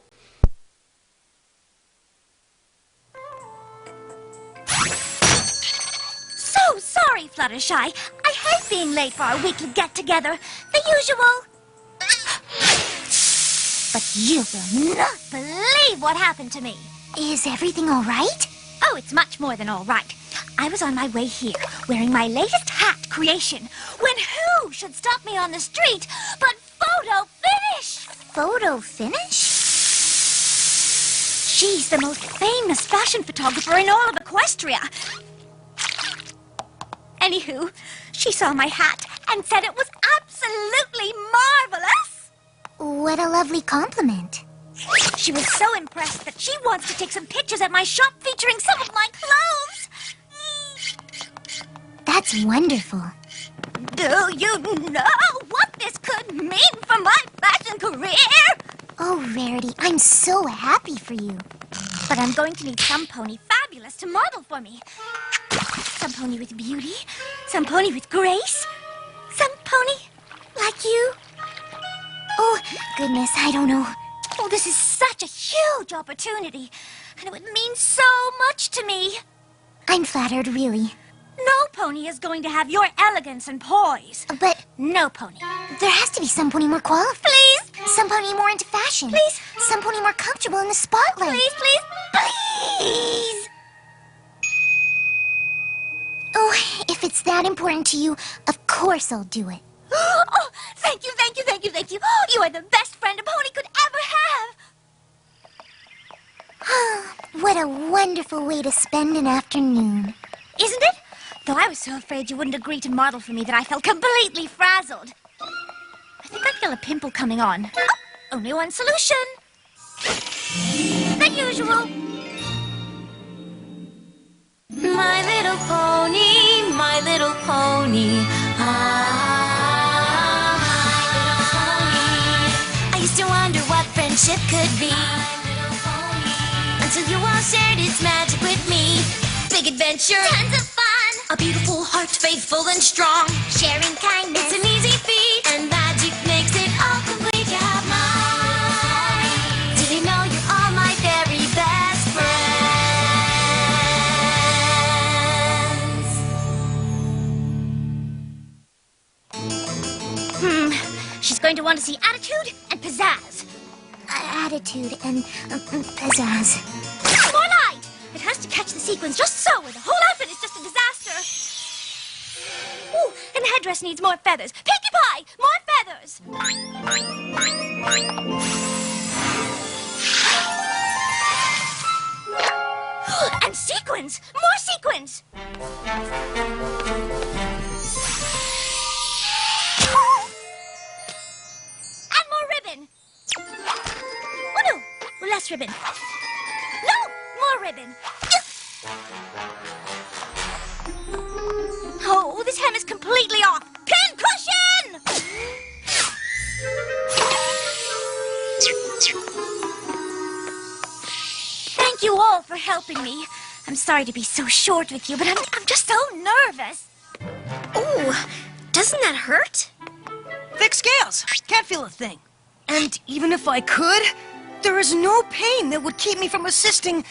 So sorry, Fluttershy. I hate being late for our weekly get-together. The usual. But you will not believe what happened to me. Is everything all right? Oh, it's much more than all right. I was on my way here, wearing my latest hat creation, when who should stop me on the street but Photo Finish? Photo Finish? She's the most famous fashion photographer in all of Equestria. Anywho, she saw my hat and said it was absolutely marvelous. What a lovely compliment. She was so impressed that she wants to take some pictures at my shop featuring some of my clothes. That's wonderful. Do you know what this could mean for my fashion career? Oh, Rarity, I'm so happy for you. But I'm going to need some pony fabulous to model for me. Some pony with beauty, some pony with grace, some pony like you. Oh, goodness, I don't know. Oh, this is such a huge opportunity, and it would mean so much to me. I'm flattered, really. No pony is going to have your elegance and poise. But no pony. There has to be some pony more qualified. Please. Some pony more into fashion. Please. Some pony more comfortable in the spotlight. Please, please, please. Oh, if it's that important to you, of course I'll do it. Oh, thank you, thank you, thank you, thank you. You are the best friend a pony could ever have. What a wonderful way to spend an afternoon. Isn't it? Though I was so afraid you wouldn't agree to model for me that I felt completely frazzled. I think I feel a pimple coming on. Oh, only one solution. The usual. My little pony, my little pony. Ah, my little pony. I used to wonder what friendship could be. My little pony. Until you all shared its magic with me. Big adventure, Tons of fun. a beautiful heart, faithful and strong. Sharing kindness. It's an easy feat, and magic makes it all complete. You have mine. Did you know you're all my very best friends? She's going to want to see attitude and pizzazz. Attitude and pizzazz. More light! It has to catch the sequins just so, or the whole outfit is just a disaster. Ooh, and the headdress needs more feathers. Pinkie Pie! More feathers! And sequins! More sequins! And more ribbon! Oh no! Less ribbon. No! More ribbon. Oh, this hem is completely off. Pin cushion! Thank you all for helping me. I'm sorry to be so short with you, but I'm just so nervous. Ooh, doesn't that hurt? Thick scales. Can't feel a thing. And even if I could, there is no pain that would keep me from assisting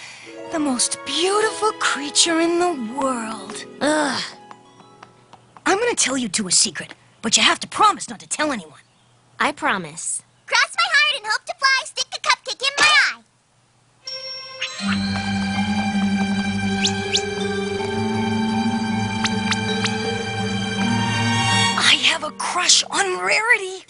the most beautiful creature in the world. Ugh. I'm gonna tell you two a secret, but you have to promise not to tell anyone. I promise. Cross my heart and hope to fly. Stick a cupcake in my eye. I have a crush on Rarity.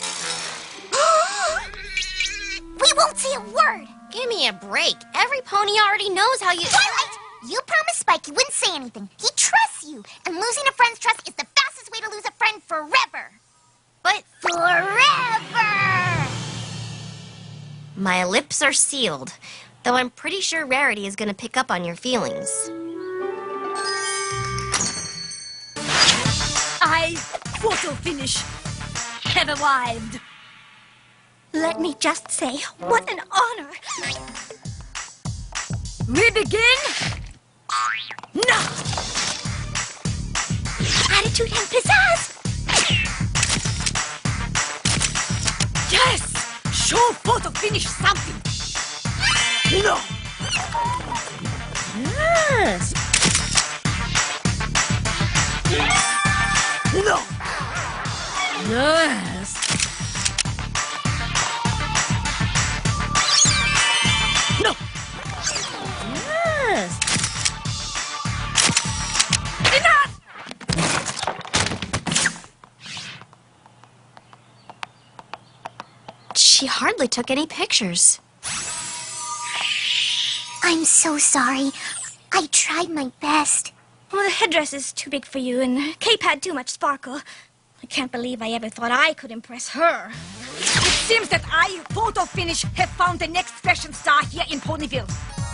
We won't say a word. Give me a break. Every pony already knows how you... Twilight, You promised Spike you wouldn't say anything. He trusts you, and losing a friend's trust is the fastest way to lose a friend forever. But forever! My lips are sealed, though I'm pretty sure Rarity is going to pick up on your feelings. I, photo finish, have arrived. Let me just say, what an honor. We begin now. Attitude and pizzazz. Yes! Show photo finish something. No. Yes. No. Yes. No. Yes. Enough! She hardly took any pictures. I'm so sorry. I tried my best. Well, the headdress is too big for you, and Cape had too much sparkle. I can't believe I ever thought I could impress her. It seems that I, photo finish, have found the next fashion star here in Ponyville.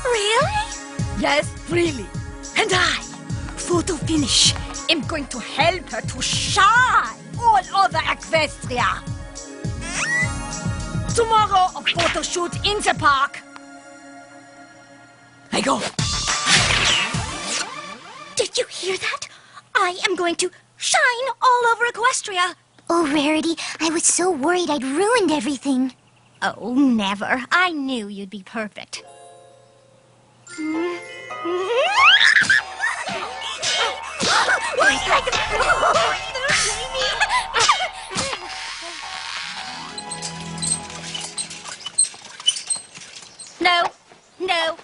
Really? Yes, really. And I, photo finish, am going to help her to shine all over Equestria. Tomorrow, a photo shoot in the park. I go. Did you hear that? I am going to shine all over Equestria. Oh, Rarity, I was so worried I'd ruined everything. Oh, never. I knew you'd be perfect. No, no,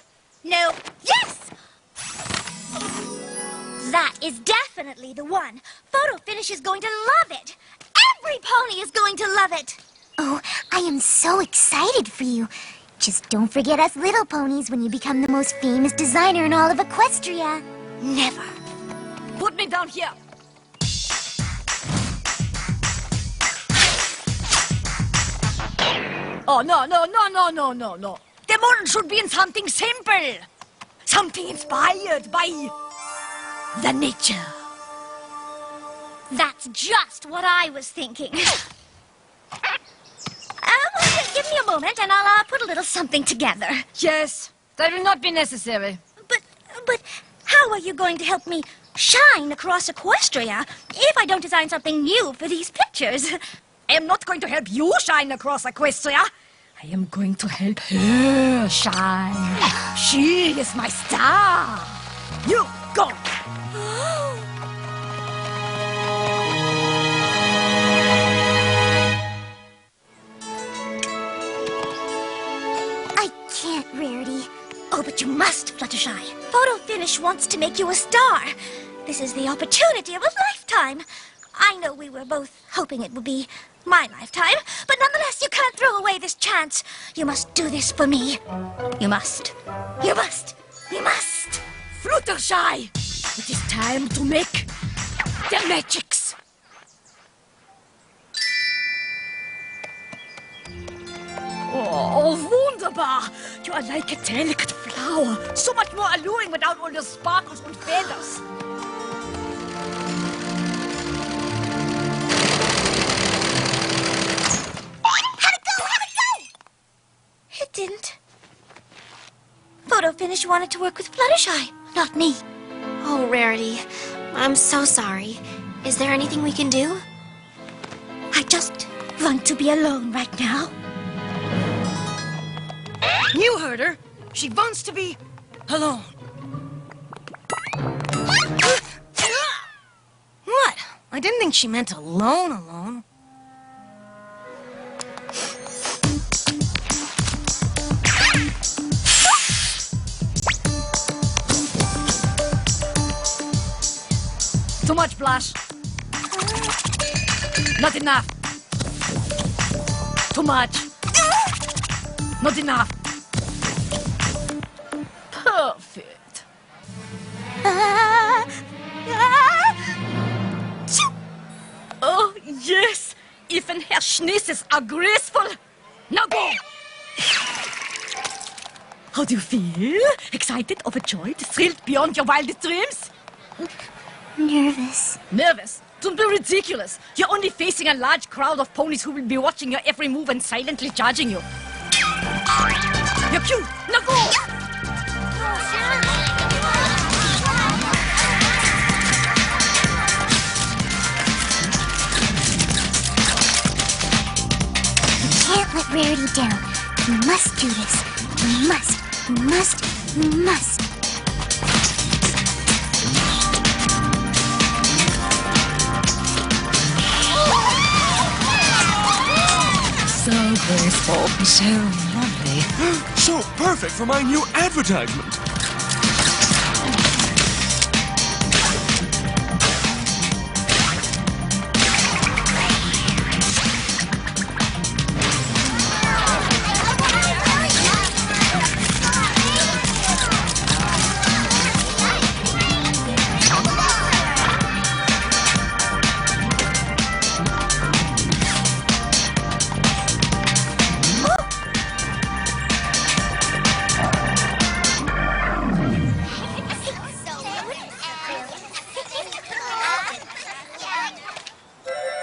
no. Yes! That is definitely the one. Photo finish is going to love it. Every pony is going to love it. Oh, I am so excited for you. Just don't forget us little ponies when you become the most famous designer in all of Equestria. Never. Put me down here. Oh, no, no, no, no, no, no, no. The model should be in something simple. Something inspired by the nature. That's just what I was thinking. Give me a moment and I'll put a little something together. Yes, that will not be necessary. But how are you going to help me shine across Equestria if I don't design something new for these pictures? I am not going to help you shine across Equestria. I am going to help her shine. She is my star. You go. I can't, Rarity. Oh, but you must, Fluttershy. Photo Finish wants to make you a star. This is the opportunity of a lifetime. I know we were both hoping it would be my lifetime, but nonetheless, you can't throw away this chance. You must do this for me. You must. You must. You must. Fluttershy, it is time to make the magics. Oh, wunderbar! You are like a delicate flower. So much more alluring without all your sparkles and feathers. It didn't. Photo Finish wanted to work with Fluttershy, not me. Oh, Rarity, I'm so sorry. Is there anything we can do? I just want to be alone right now. You heard her. She wants to be alone. What? I didn't think she meant alone, alone. Too much blush. Not enough. Too much. Not enough. Perfect. sneezes are graceful. Now go! How do you feel? Excited, overjoyed, thrilled beyond your wildest dreams? Nervous. Nervous? Don't be ridiculous. You're only facing a large crowd of ponies who will be watching your every move and silently judging you. You're cute. Now go! Can't let Rarity down. We must do this. We must. We must. We must. So graceful. So lovely. So perfect for my new advertisement.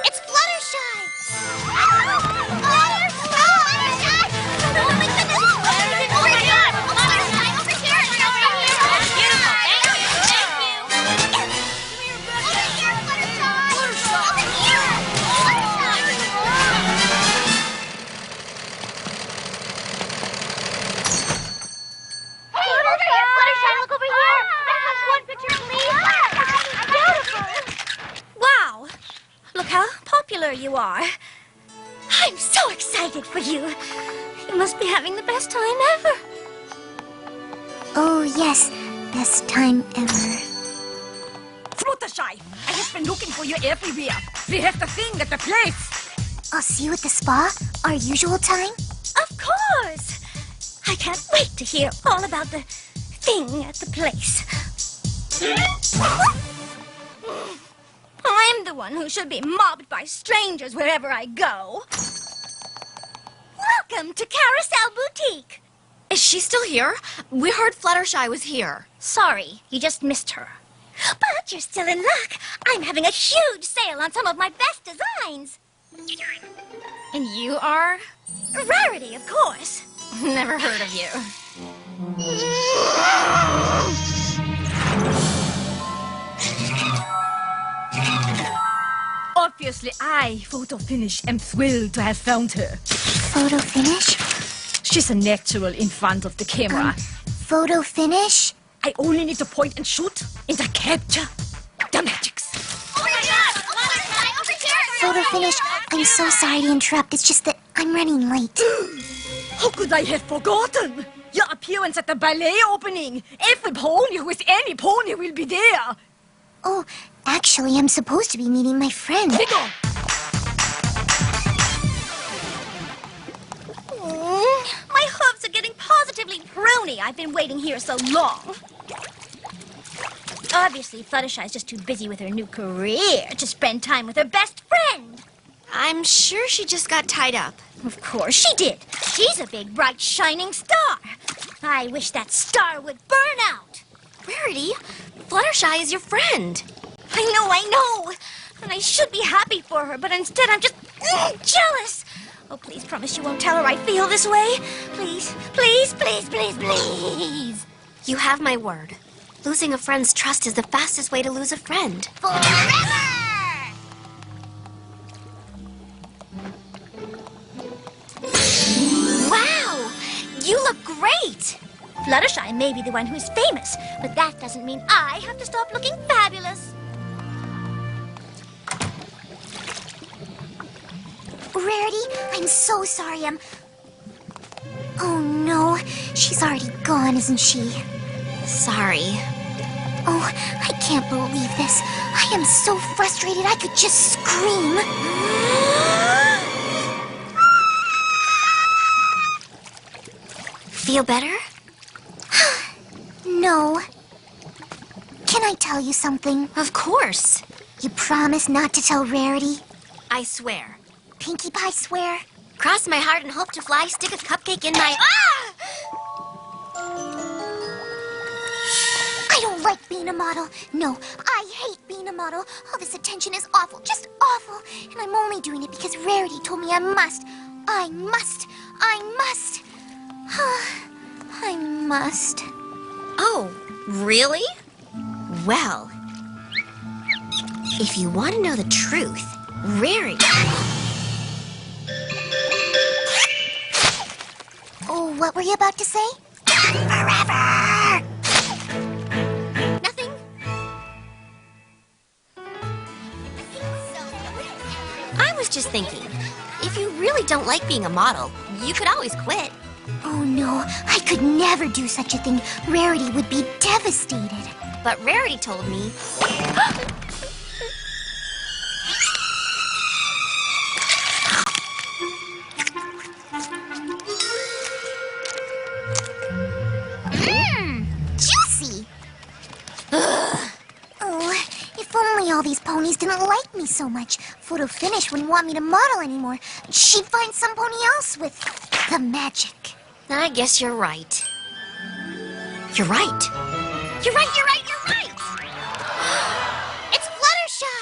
It's Fluttershy! Wow! Look how popular you are. I'm so excited for you. You must be having the best time ever. Oh, yes. Best time ever. Fluttershy, I have been looking for you everywhere. We have the thing at the place. I'll see you at the spa, our usual time? Of course! I can't wait to hear all about the thing at the place. I'm the one who should be mobbed by strangers wherever I go. Welcome to Carousel Boutique. Is she still here? We heard Fluttershy was here. Sorry, you just missed her. But you're still in luck. I'm having a huge sale on some of my best designs. And you are? Rarity, of course. Never heard of you. Obviously, I, Photo Finish, am thrilled to have found her. Photo finish? She's a natural in front of the camera. Photo finish? I only need to point and shoot, and I capture the magics. Photo finish, I'm so sorry to interrupt. It's just that I'm running late. How could I have forgotten? Your appearance at the ballet opening. Every pony who is any pony will be there. Oh, actually, I'm supposed to be meeting my friend. Nico! My hooves are getting positively pruny. I've been waiting here so long. Obviously, Fluttershy's just too busy with her new career to spend time with her best friend. I'm sure she just got tied up. Of course she did. She's a big, bright, shining star. I wish that star would burn out. Rarity, Fluttershy is your friend. I know. And I should be happy for her, but instead I'm just jealous. Oh, please promise you won't tell her I feel this way. Please, please, please, please, please. You have my word. Losing a friend's trust is the fastest way to lose a friend. Forever! Wow! You look great! Fluttershy may be the one who's famous, but that doesn't mean I have to stop looking fabulous. Rarity, I'm so sorry. Oh, no. She's already gone, isn't she? Sorry. Oh, I can't believe this. I am so frustrated I could just scream. Feel better? No. Can I tell you something? Of course. You promise not to tell Rarity? I swear. Pinkie Pie swear? Cross my heart and hope to fly, stick a cupcake in my... Ah! I don't like being a model. No, I hate being a model. All this attention is awful, just awful. And I'm only doing it because Rarity told me I must. I must. I must. Oh, really? Well, if you want to know the truth, Rarity... Oh, what were you about to say? Forever! Nothing? I was just thinking, if you really don't like being a model, you could always quit. Oh no, I could never do such a thing. Rarity would be devastated. But Rarity told me... Juicy! Oh, if only all these ponies didn't like me so much. Photo Finish wouldn't want me to model anymore. She'd find some pony else with the magic. I guess you're right. You're right. You're right. It's Fluttershy!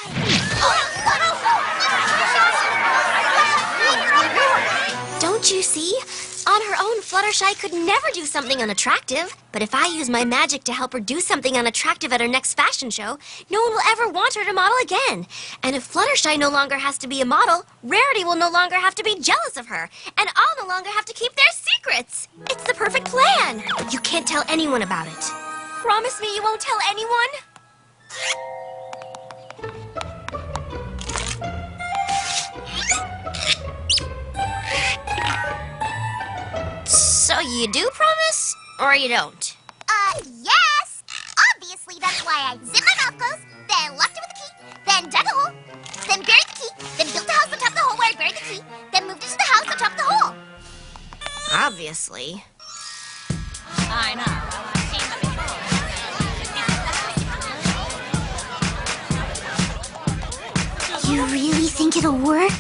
Don't you see? On her own, Fluttershy could never do something unattractive. But if I use my magic to help her do something unattractive at her next fashion show, no one will ever want her to model again. And if Fluttershy no longer has to be a model, Rarity will no longer have to be jealous of her. And I'll no longer have to keep their secrets. It's the perfect plan. You can't tell anyone about it. Promise me you won't tell anyone? So you do promise, or you don't? Yes! Obviously, that's why I zipped my mouth closed, then locked it with a key, then dug a hole, then buried the key, then built a house on top of the hole where I buried the key, then moved into the house on top of the hole. Obviously. I know. You really think it'll work?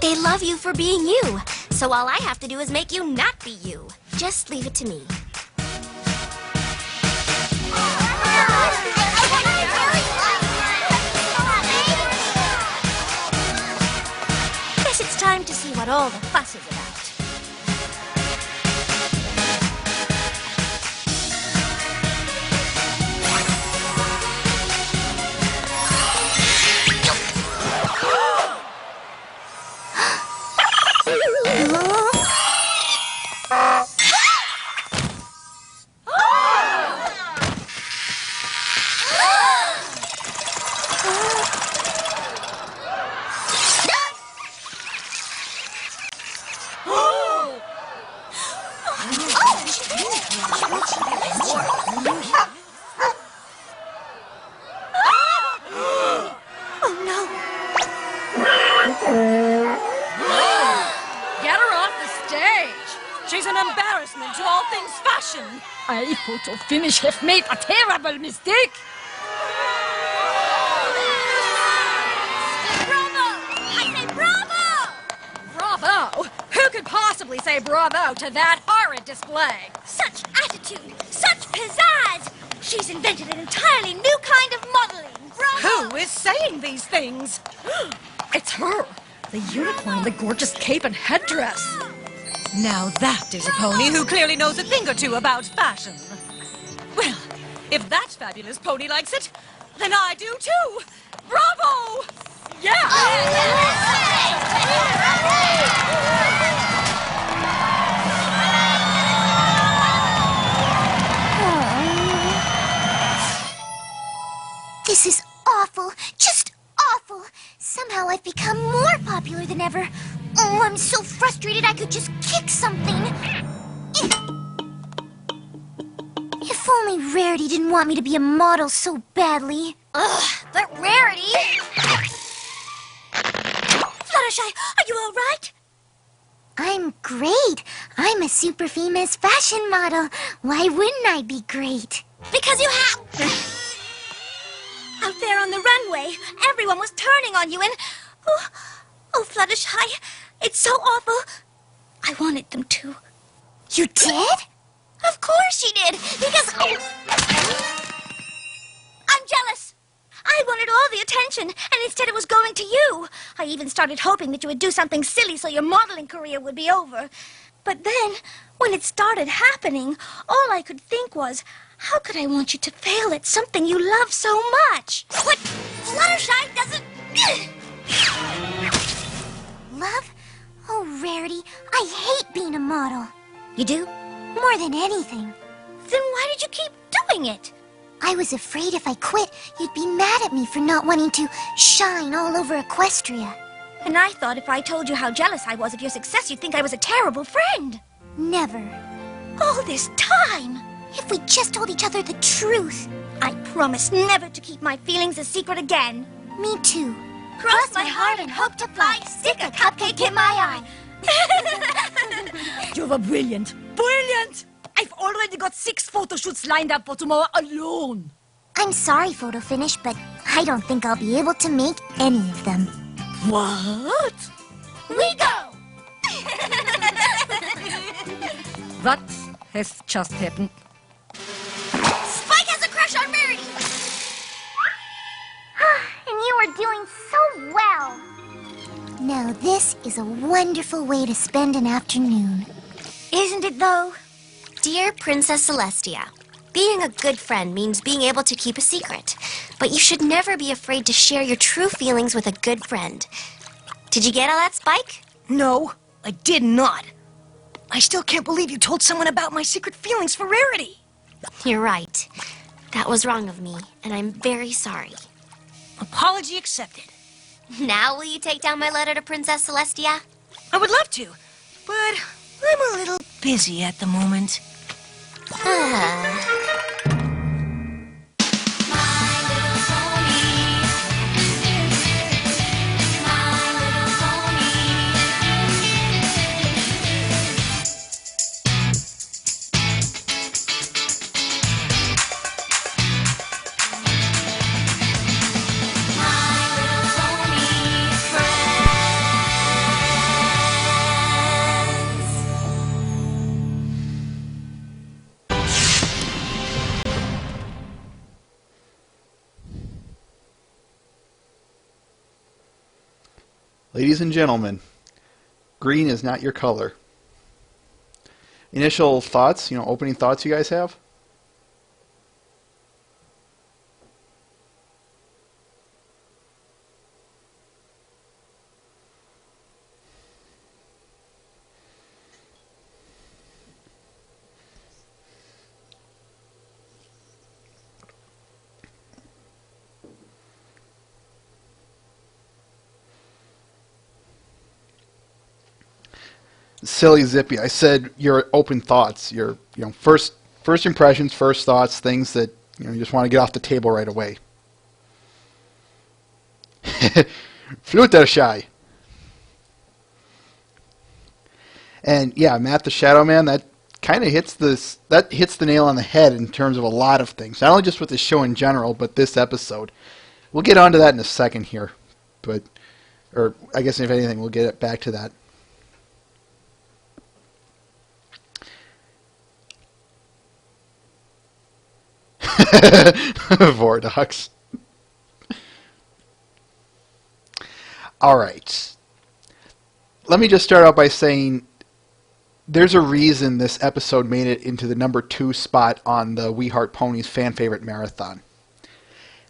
They love you for being you. So all I have to do is make you not be you. Just leave it to me. Guess it's time to see what all the fuss is about. Get her off the stage. She's an embarrassment to all things fashion. I, Photo Finish, have made a terrible mistake. Bravo! I say bravo! Bravo! Who could possibly say bravo to that horrid display? Such attitude! Such pizzazz! She's invented an entirely new kind of modeling! Bravo! Who is saying these things? It's her! The unicorn in the gorgeous cape and headdress. Now that is a pony who clearly knows a thing or two about fashion. Well, if that fabulous pony likes it, then I do too! Bravo! Yeah! This is awful. Just awful. Somehow I've become more popular than ever. Oh, I'm so frustrated I could just kick something. If only Rarity didn't want me to be a model so badly. Ugh, but Rarity... Fluttershy, are you all right? I'm great. I'm a super famous fashion model. Why wouldn't I be great? Because you have... Out there on the runway, everyone was turning on you and... Oh, Fluttershy, it's so awful. I wanted them to. You did? Of course she did, because... I'm jealous. I wanted all the attention, and instead it was going to you. I even started hoping that you would do something silly so your modeling career would be over. But then, when it started happening, all I could think was, how could I want you to fail at something you love so much? What Fluttershy doesn't... Love? Oh, Rarity, I hate being a model. You do? More than anything. Then why did you keep doing it? I was afraid if I quit, you'd be mad at me for not wanting to shine all over Equestria. And I thought if I told you how jealous I was of your success, you'd think I was a terrible friend. Never. All this time. If we just told each other the truth. I promise never to keep my feelings a secret again. Me too. Cross my heart and hope to fly, stick a cupcake in my eye. You were brilliant. Brilliant! I've already got 6 photo shoots lined up for tomorrow alone. I'm sorry, Photo Finish, but I don't think I'll be able to make any of them. What? We go! What has just happened? Spike has a crush on Rarity! And you are doing so well. Now this is a wonderful way to spend an afternoon. Isn't it, though? Dear Princess Celestia, being a good friend means being able to keep a secret. But you should never be afraid to share your true feelings with a good friend. Did you get all that, Spike? No, I did not. I still can't believe you told someone about my secret feelings for Rarity. You're right. That was wrong of me, and I'm very sorry. Apology accepted. Now will you take down my letter to Princess Celestia? I would love to, but I'm a little busy at the moment. Ladies and gentlemen, green is not your color. Initial thoughts, opening thoughts you guys have? Silly Zippy, I said your open thoughts, your first impressions, first thoughts, things that you just want to get off the table right away. Fluttershy. And yeah, Matt the Shadow Man, that kind of hits the nail on the head in terms of a lot of things. Not only just with the show in general, but this episode. We'll get onto that in a second here, or I guess if anything, we'll get it back to that. Vordox. All right. Let me just start out by saying there's a reason this episode made it into the number 2 spot on the We Heart Ponies fan favorite marathon.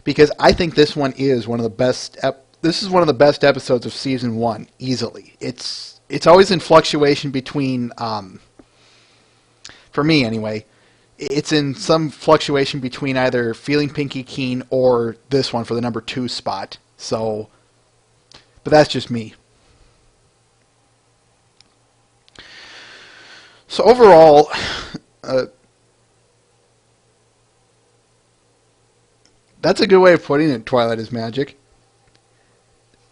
Because I think this one is one of the best. This is one of the best episodes of season 1, easily. It's always in fluctuation between, for me anyway. It's in some fluctuation between either Feeling Pinky Keen or this one for the number 2 spot. So, but that's just me. So overall, that's a good way of putting it. Twilight is magic.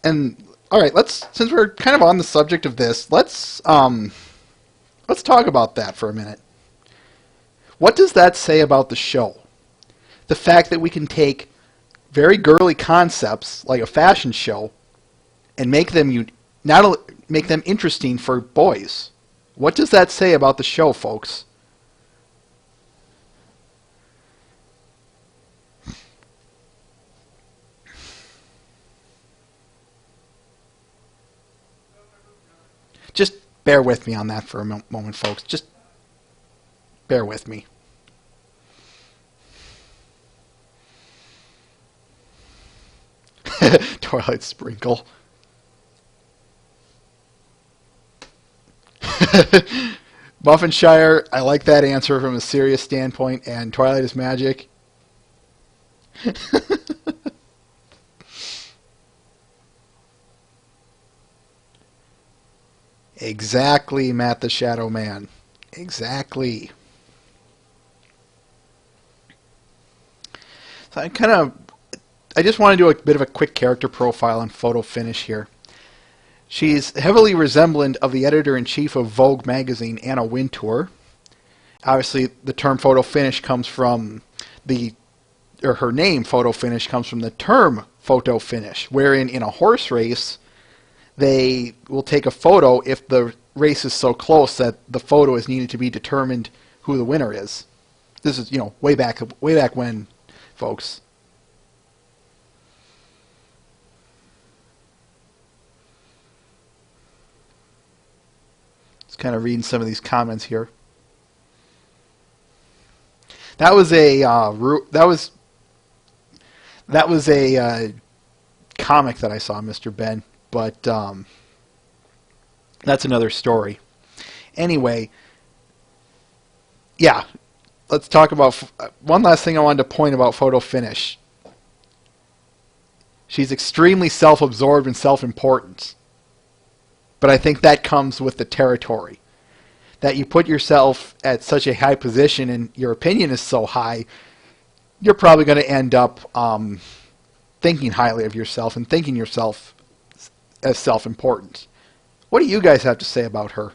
And all right, since we're kind of on the subject of this, let's talk about that for a minute. What does that say about the show? The fact that we can take very girly concepts like a fashion show and make them make them interesting for boys. What does that say about the show, folks? Just bear with me on that for a moment, folks. Just bear with me. Twilight sprinkle. Buffinshire, I like that answer from a serious standpoint, and Twilight is magic. Exactly, Matt the Shadow Man. Exactly. So I just want to do a bit of a quick character profile and photo finish here. She's heavily resemblant of the editor-in-chief of Vogue magazine, Anna Wintour. Obviously, the term photo finish comes from her name, photo finish, comes from the term photo finish, wherein in a horse race, they will take a photo if the race is so close that the photo is needed to be determined who the winner is. This is, way back when, folks. Just kind of reading some of these comments here. That was a comic that I saw, Mr. Ben, but that's another story. Anyway, yeah, let's talk about one last thing I wanted to point about photo finish. She's extremely self-absorbed and self-important. But I think that comes with the territory. That you put yourself at such a high position and your opinion is so high, you're probably going to end up thinking highly of yourself and thinking yourself as self-important. What do you guys have to say about her?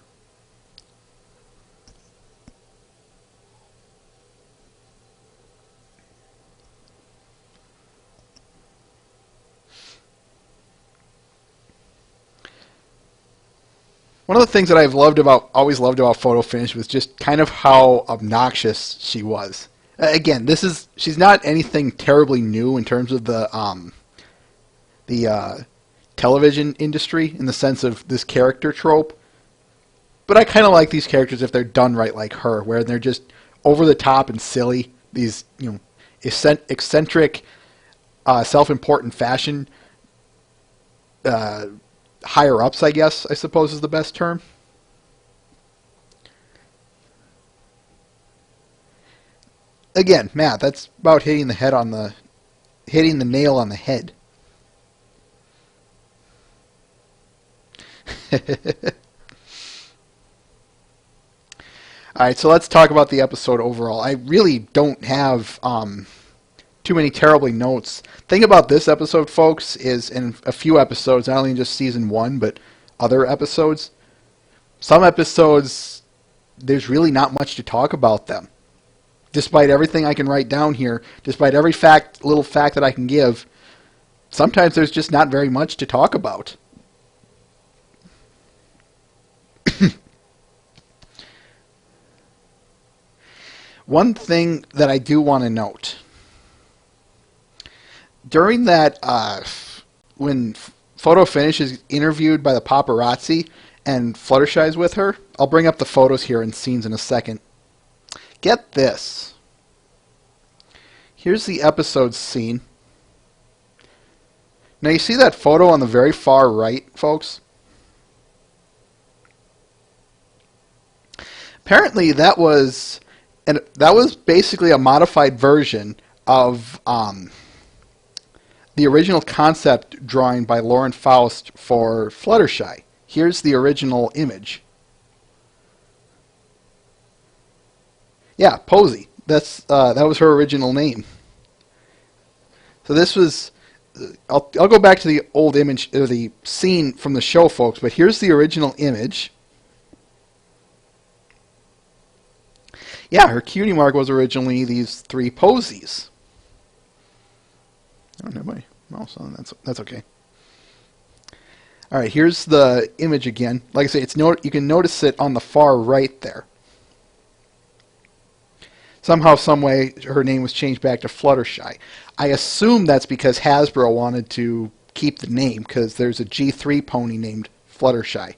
One of the things that always loved about photo finish was just kind of how obnoxious she was. Again, she's not anything terribly new in terms of the television industry in the sense of this character trope. But I kind of like these characters if they're done right, like her, where they're just over the top and silly. These eccentric, self-important fashion. Higher ups, I suppose is the best term. Again, Matt, that's about hitting the nail on the head. Alright, so let's talk about the episode overall. I really don't have too many terribly notes. Thing about this episode, folks, is in a few episodes, not only just season 1, but other episodes, some episodes, there's really not much to talk about them. Despite everything I can write down here, despite every little fact that I can give, sometimes there's just not very much to talk about. One thing that I do want to note. During that, when Photo Finish is interviewed by the paparazzi and Fluttershy's with her, I'll bring up the photos here and scenes in a second. Get this. Here's the episode scene. Now you see that photo on the very far right, folks? Apparently that was basically a modified version of the original concept drawing by Lauren Faust for Fluttershy. Here's the original image. Yeah, Posey. That was her original name. So this was. I'll go back to the old image, or the scene from the show, folks. But here's the original image. Yeah, her cutie mark was originally these 3 posies. I don't have my mouse on. That's okay. All right, here's the image again. Like I say, you can notice it on the far right there. Somehow, some way, her name was changed back to Fluttershy. I assume that's because Hasbro wanted to keep the name, because there's a G3 pony named Fluttershy.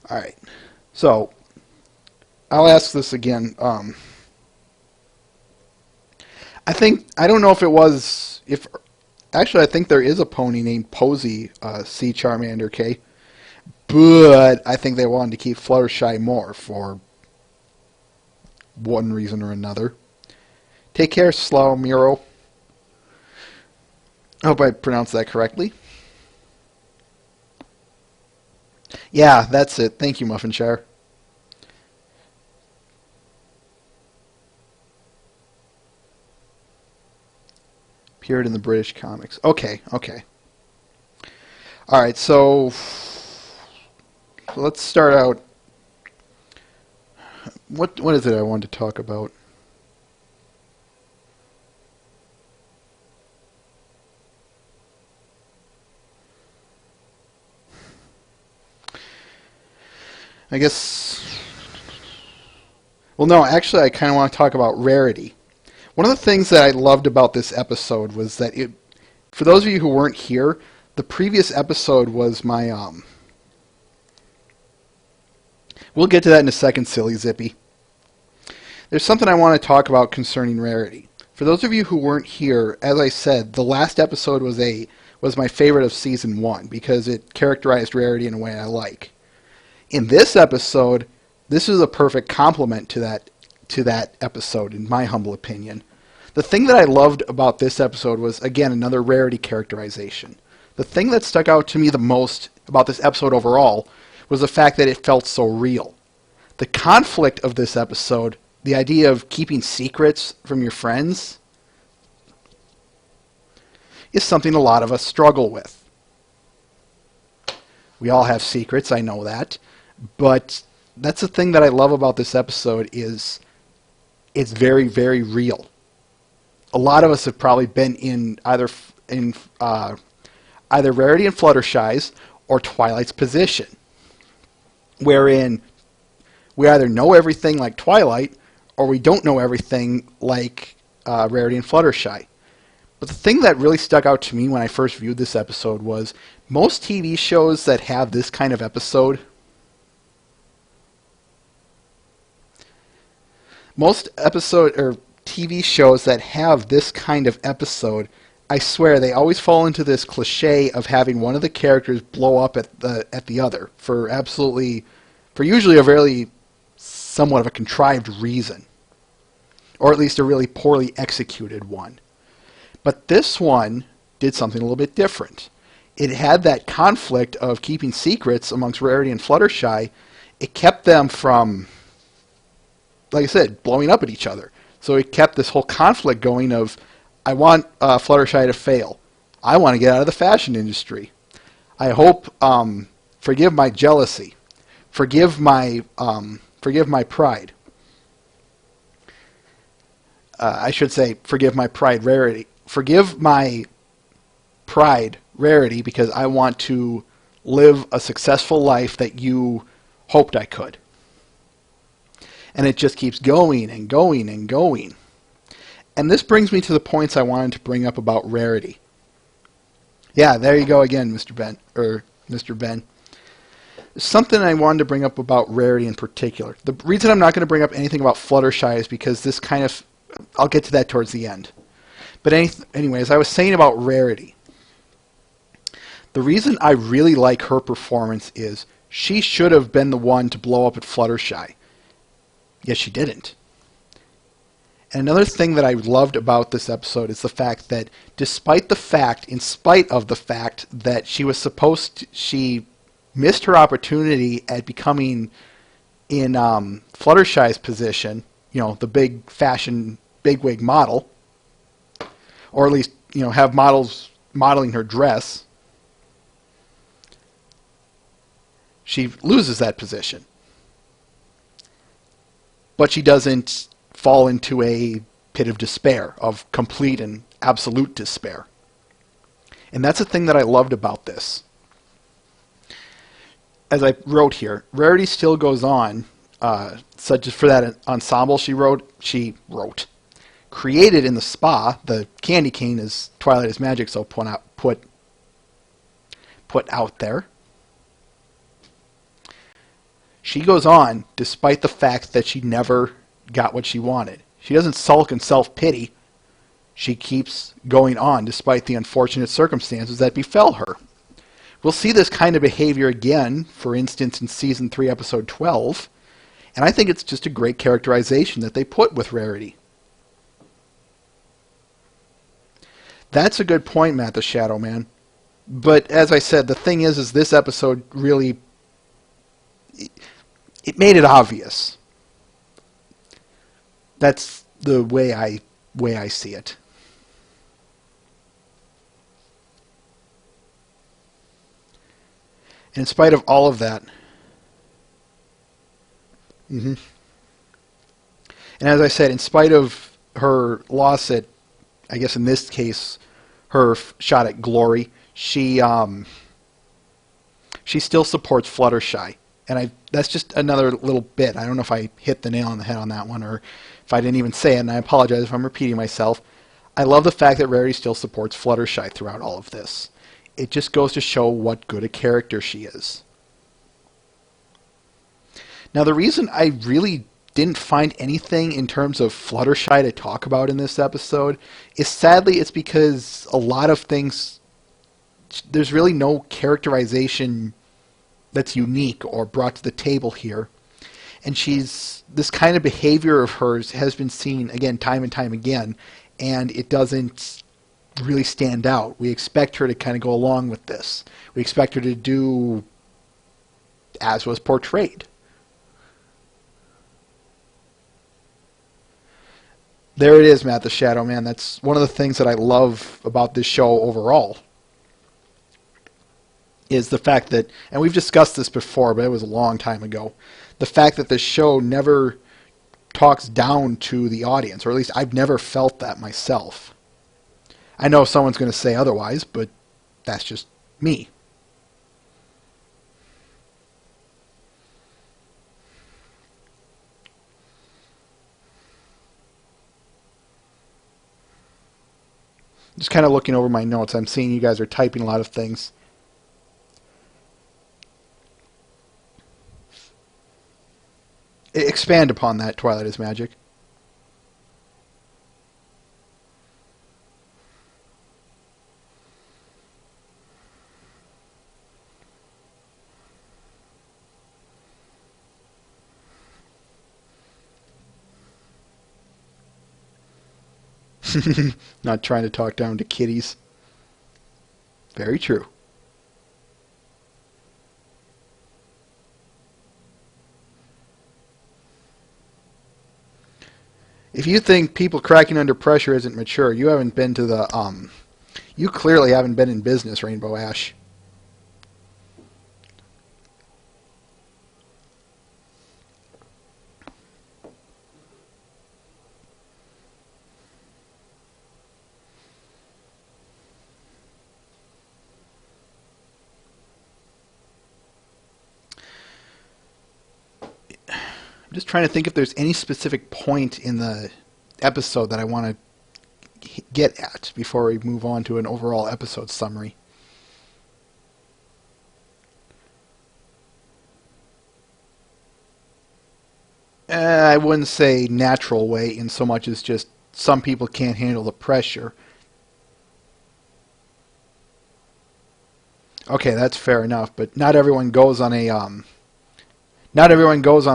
All right, so I'll ask this again. I don't know if it was actually I think there is a pony named Posey C Charmander K, but I think they wanted to keep Fluttershy more for one reason or another. Take care, Slow Miro. I hope I pronounced that correctly. Yeah, that's it. Thank you, Muffinshire. Appeared in the British comics. Okay. All right, so let's start out. What is it I wanted to talk about? I guess. Well, no, actually, I kind of want to talk about rarity. One of the things that I loved about this episode was that for those of you who weren't here, the previous episode was my, we'll get to that in a second, Silly Zippy. There's something I want to talk about concerning rarity. For those of you who weren't here, as I said, the last episode was my favorite of Season 1 because it characterized rarity in a way I like. In this episode, this is a perfect complement to that episode, in my humble opinion. The thing that I loved about this episode was, again, another rarity characterization. The thing that stuck out to me the most about this episode overall was the fact that it felt so real. The conflict of this episode, the idea of keeping secrets from your friends, is something a lot of us struggle with. We all have secrets, I know that. But that's the thing that I love about this episode is it's very, very real. A lot of us have probably been in either Rarity and Fluttershy's or Twilight's position, wherein we either know everything like Twilight or we don't know everything like Rarity and Fluttershy. But the thing that really stuck out to me when I first viewed this episode was most TV shows that have this kind of episode, most TV shows that have this kind of episode, I swear they always fall into this cliche of having one of the characters blow up at the other for usually a very somewhat of a contrived reason, or at least a really poorly executed one. But this one did something a little bit different. It had that conflict of keeping secrets amongst Rarity and Fluttershy. It kept them from, like I said, blowing up at each other. So it kept this whole conflict going of, I want Fluttershy to fail. I want to get out of the fashion industry. I hope, forgive my jealousy. Forgive my pride. I should say, forgive my pride, Rarity. Forgive my pride, Rarity, because I want to live a successful life that you hoped I could. And it just keeps going and going and going. And this brings me to the points I wanted to bring up about Rarity. Yeah, there you go again, Mr. Ben. There's something I wanted to bring up about Rarity in particular. The reason I'm not going to bring up anything about Fluttershy is because this kind of, I'll get to that towards the end. But anyways, I was saying about Rarity. The reason I really like her performance is she should have been the one to blow up at Fluttershy. Yet she didn't. And another thing that I loved about this episode is the fact that in spite of the fact that she missed her opportunity at becoming in Fluttershy's position, the big fashion bigwig model, or at least, have models modeling her dress, she loses that position. but she doesn't fall into a pit of despair, of complete and absolute despair. And that's the thing that I loved about this. As I wrote here, Rarity still goes on, such as for that ensemble she wrote, created in the spa, the candy cane, as Twilight is Magic so put out there. She goes on despite the fact that she never got what she wanted. She doesn't sulk in self-pity. She keeps going on despite the unfortunate circumstances that befell her. We'll see this kind of behavior again, for instance, in Season 3, Episode 12, and I think it's just a great characterization that they put with Rarity. That's a good point, Matt the Shadow Man. But as I said, the thing is this episode really, it made it obvious. That's the way I see it. And in spite of all of that, and as I said, in spite of her loss at, I guess in this case, her shot at glory, she still supports Fluttershy. And that's just another little bit. I don't know if I hit the nail on the head on that one or if I didn't even say it, and I apologize if I'm repeating myself. I love the fact that Rarity still supports Fluttershy throughout all of this. It just goes to show what good a character she is. Now, the reason I really didn't find anything in terms of Fluttershy to talk about in this episode is sadly it's because a lot of things, there's really no characterization that's unique or brought to the table here. And this kind of behavior of hers has been seen, again, time and time again, and it doesn't really stand out. We expect her to kind of go along with this. We expect her to do as was portrayed. There it is, Matt the Shadow Man. That's one of the things that I love about this show overall, is the fact that, and we've discussed this before, but it was a long time ago, the fact that this show never talks down to the audience, or at least I've never felt that myself. I know someone's going to say otherwise, but that's just me. Just kind of looking over my notes, I'm seeing you guys are typing a lot of things. Expand upon that, Twilight is Magic. Not trying to talk down to kitties. Very true. If you think people cracking under pressure isn't mature, you haven't been to the, you clearly haven't been in business, Rainbow Ash. Just trying to think if there's any specific point in the episode that I want to get at before we move on to an overall episode summary. I wouldn't say natural way in so much as just some people can't handle the pressure. Okay, that's fair enough, but not everyone goes on a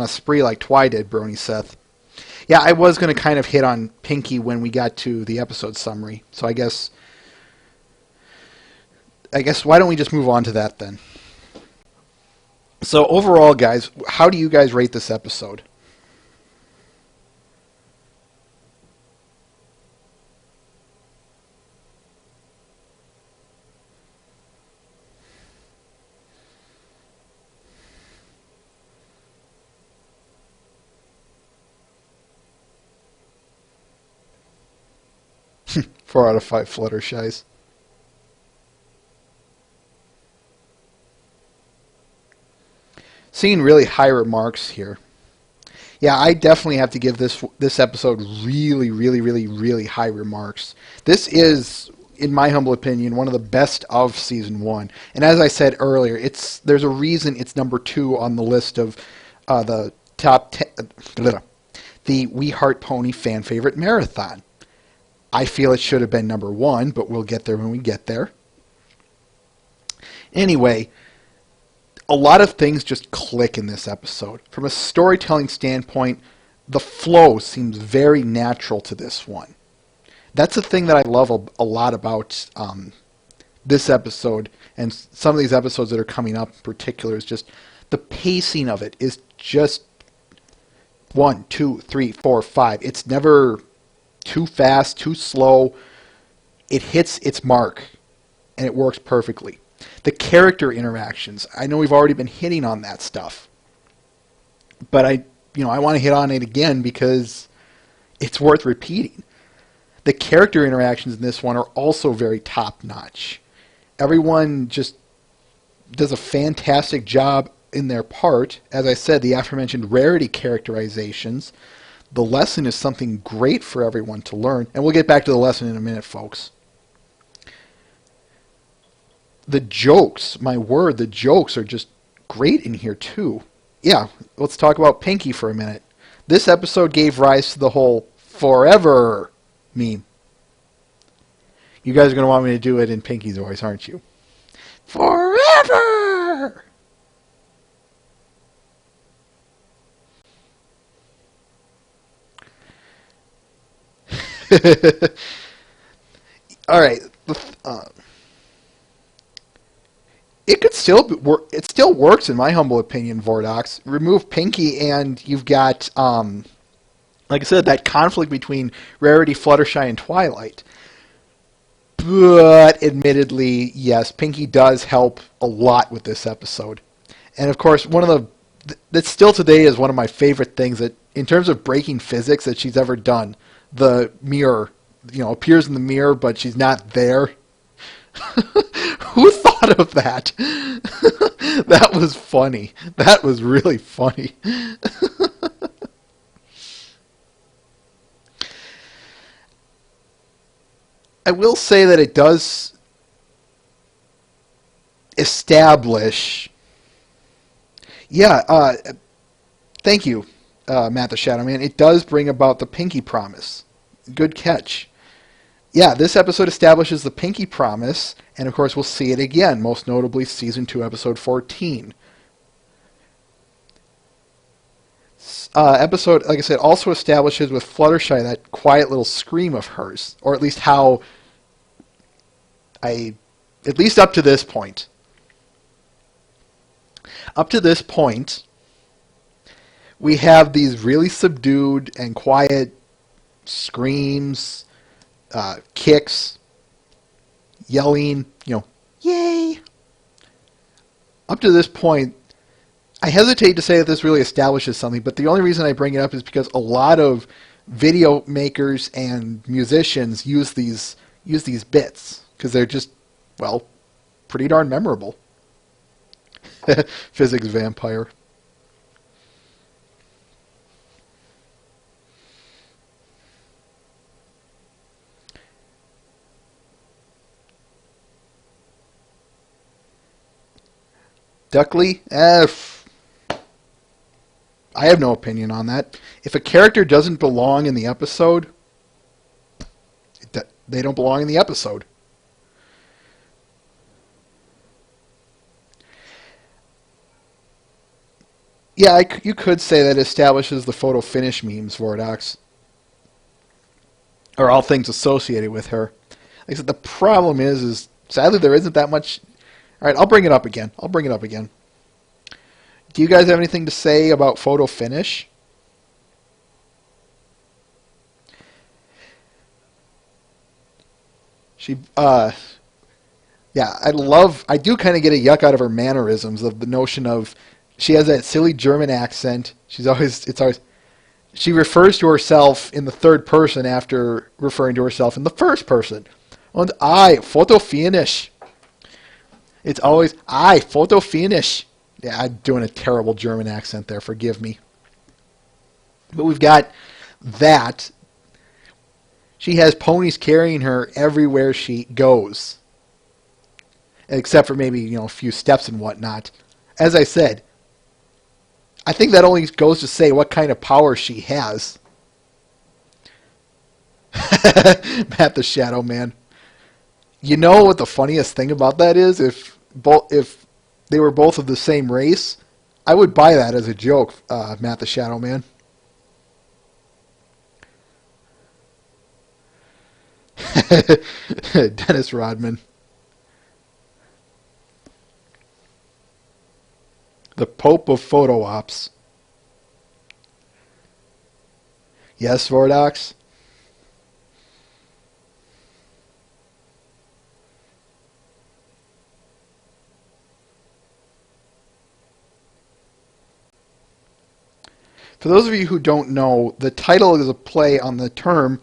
spree like Twy did, Brony Seth. Yeah, I was going to kind of hit on Pinky when we got to the episode summary, so I guess why don't we just move on to that then? So overall, guys, how do you guys rate this episode? 4 out of 5 Fluttershies. Seeing really high remarks here. Yeah, I definitely have to give this episode really, really, really, really high remarks. This is, in my humble opinion, one of the best of Season 1. And as I said earlier, there's a reason it's number 2 on the list of the top 10, the We Heart Pony fan favorite marathon. I feel it should have been number 1, but we'll get there when we get there. Anyway, a lot of things just click in this episode. From a storytelling standpoint, the flow seems very natural to this one. That's the thing that I love a lot about this episode, and some of these episodes that are coming up in particular, is just the pacing of it is just 1, 2, 3, 4, 5. It's never too fast, too slow. It hits its mark, and it works perfectly. The character interactions, I know we've already been hitting on that stuff, but I want to hit on it again because it's worth repeating. The character interactions in this one are also very top-notch. Everyone just does a fantastic job in their part. As I said, the aforementioned rarity characterizations. The lesson is something great for everyone to learn, and we'll get back to the lesson in a minute, folks. The jokes, my word, the jokes are just great in here too. Yeah, let's talk about Pinky for a minute. This episode gave rise to the whole forever meme. You guys are going to want me to do it in Pinky's voice, aren't you? Forever! All right. It could still work. It still works, in my humble opinion, Vordox. Remove Pinky, and you've got, like I said, that conflict between Rarity, Fluttershy, and Twilight. But, admittedly, yes, Pinky does help a lot with this episode. And, of course, that still today is one of my favorite things that, in terms of breaking physics, that she's ever done. The mirror, appears in the mirror, but she's not there. Who thought of that? That was funny. That was really funny. I will say that it does establish... Yeah, thank you, Matt the Shadow Man. It does bring about the Pinky Promise. Good catch. Yeah, this episode establishes the Pinky Promise, and of course we'll see it again, most notably Season 2, Episode 14. Episode, like I said, also establishes with Fluttershy that quiet little scream of hers, or at least at least up to this point. Up to this point, we have these really subdued and quiet screams, kicks, yelling, yay. Up to this point, I hesitate to say that this really establishes something, but the only reason I bring it up is because a lot of video makers and musicians use these bits because they're just, well, pretty darn memorable. Physics vampire. Duckley? I have no opinion on that. If a character doesn't belong in the episode, they don't belong in the episode. Yeah, you could say that establishes the photo finish memes, Vordox. Or all things associated with her. Like I said, the problem is sadly there isn't that much... Alright, I'll bring it up again. Do you guys have anything to say about photo finish? Yeah, I do kind of get a yuck out of her mannerisms, of the notion of, she has that silly German accent. It's always, She refers to herself in the third person after referring to herself in the first person. Und photo finish. It's always, photo finish. Yeah, I'm doing a terrible German accent there, forgive me. But we've got that. She has ponies carrying her everywhere she goes. Except for maybe, a few steps and whatnot. As I said, I think that only goes to say what kind of power she has. Matt the Shadow Man. You know what the funniest thing about that is? If they were both of the same race, I would buy that as a joke, Matt the Shadow Man. Dennis Rodman. The Pope of Photo Ops. Yes, Vordox? For those of you who don't know, the title is a play on the term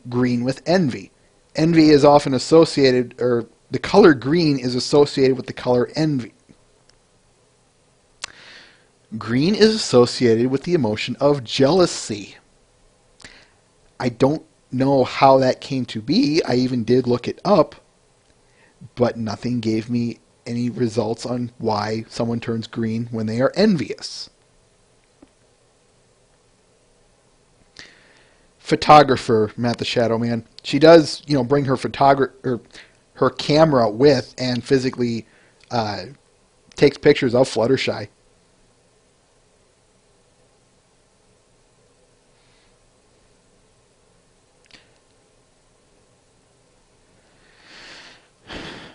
green with envy. Envy is often associated, or the color green is associated with the color envy. Green is associated with the emotion of jealousy. I don't know how that came to be. I even did look it up, but nothing gave me any results on why someone turns green when they are envious. Photographer, Matt the Shadow Man. She does, bring her camera with and physically takes pictures of Fluttershy.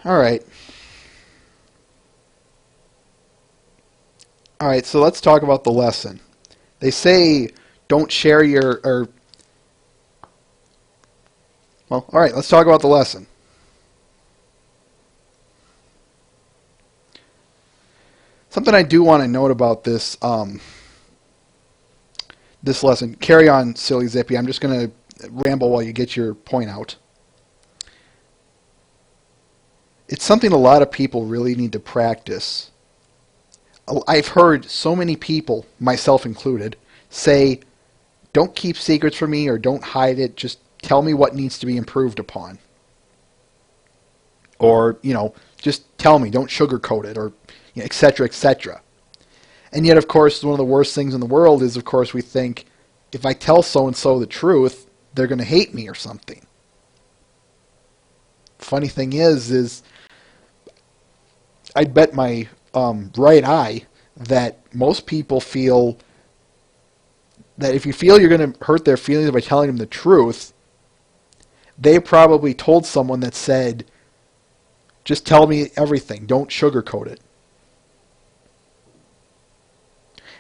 All right. All right, so let's talk about the lesson. They say don't share well, all right, let's talk about the lesson. Something I do want to note about this this lesson. Carry on, silly Zippy. I'm just going to ramble while you get your point out. It's something a lot of people really need to practice. I've heard so many people, myself included, say, don't keep secrets from me or don't hide it, just tell me what needs to be improved upon. Or, just tell me, don't sugarcoat it, or etc., etc. And yet, of course, one of the worst things in the world is, of course, we think, if I tell so-and-so the truth, they're going to hate me or something. Funny thing is I'd bet my right eye that most people feel that if you feel you're going to hurt their feelings by telling them the truth, they probably told someone that said, just tell me everything, don't sugarcoat it.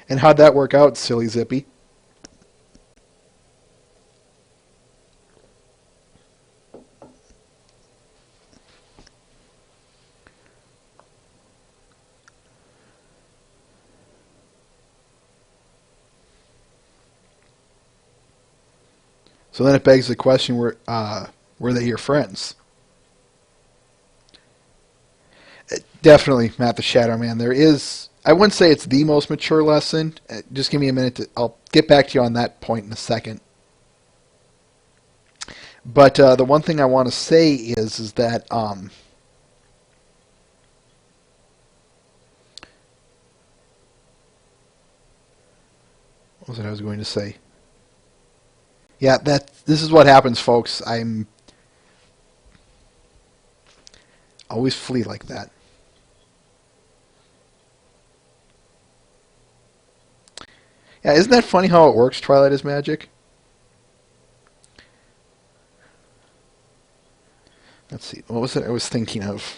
And how'd that work out, silly Zippy? So then it begs the question, were they your friends? Definitely, Matt the Shadow Man. There is, I wouldn't say it's the most mature lesson. Just give me a minute. I'll get back to you on that point in a second. But the one thing I want to say is that what was it I was going to say? Yeah, this is what happens, folks. I'm always flee like that. Yeah, isn't that funny how it works, Twilight is Magic? Let's see, what was it I was thinking of?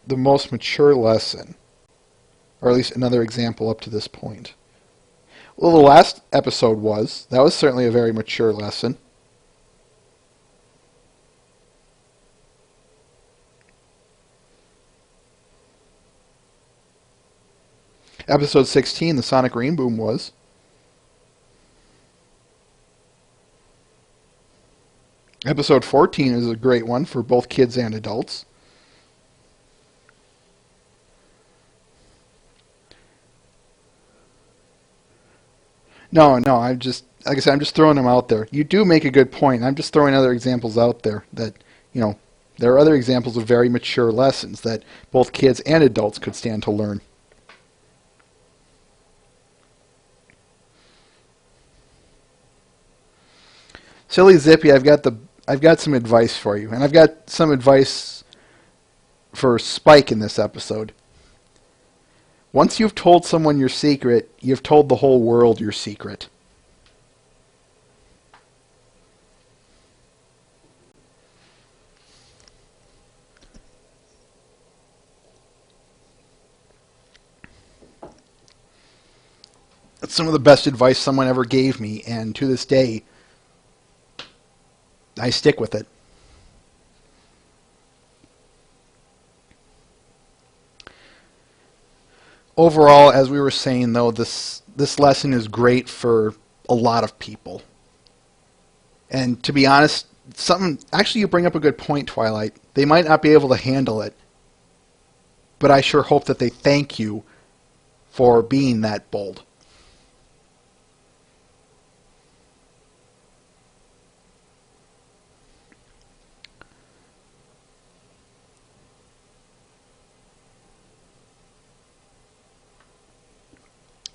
The most mature lesson, or at least another example up to this point. Well, the last episode that was certainly a very mature lesson. Episode 16, the Sonic Rain Boom was. Episode 14 is a great one for both kids and adults. No, I'm just, like I said, I'm just throwing them out there. You do make a good point. I'm just throwing other examples out there that, there are other examples of very mature lessons that both kids and adults could stand to learn. Silly Zippy, I've got some advice for you, and I've got some advice for Spike in this episode. Once you've told someone your secret, you've told the whole world your secret. That's some of the best advice someone ever gave me, and to this day, I stick with it. Overall, as we were saying, though, this lesson is great for a lot of people. And to be honest, actually you bring up a good point, Twilight. They might not be able to handle it, but I sure hope that they thank you for being that bold.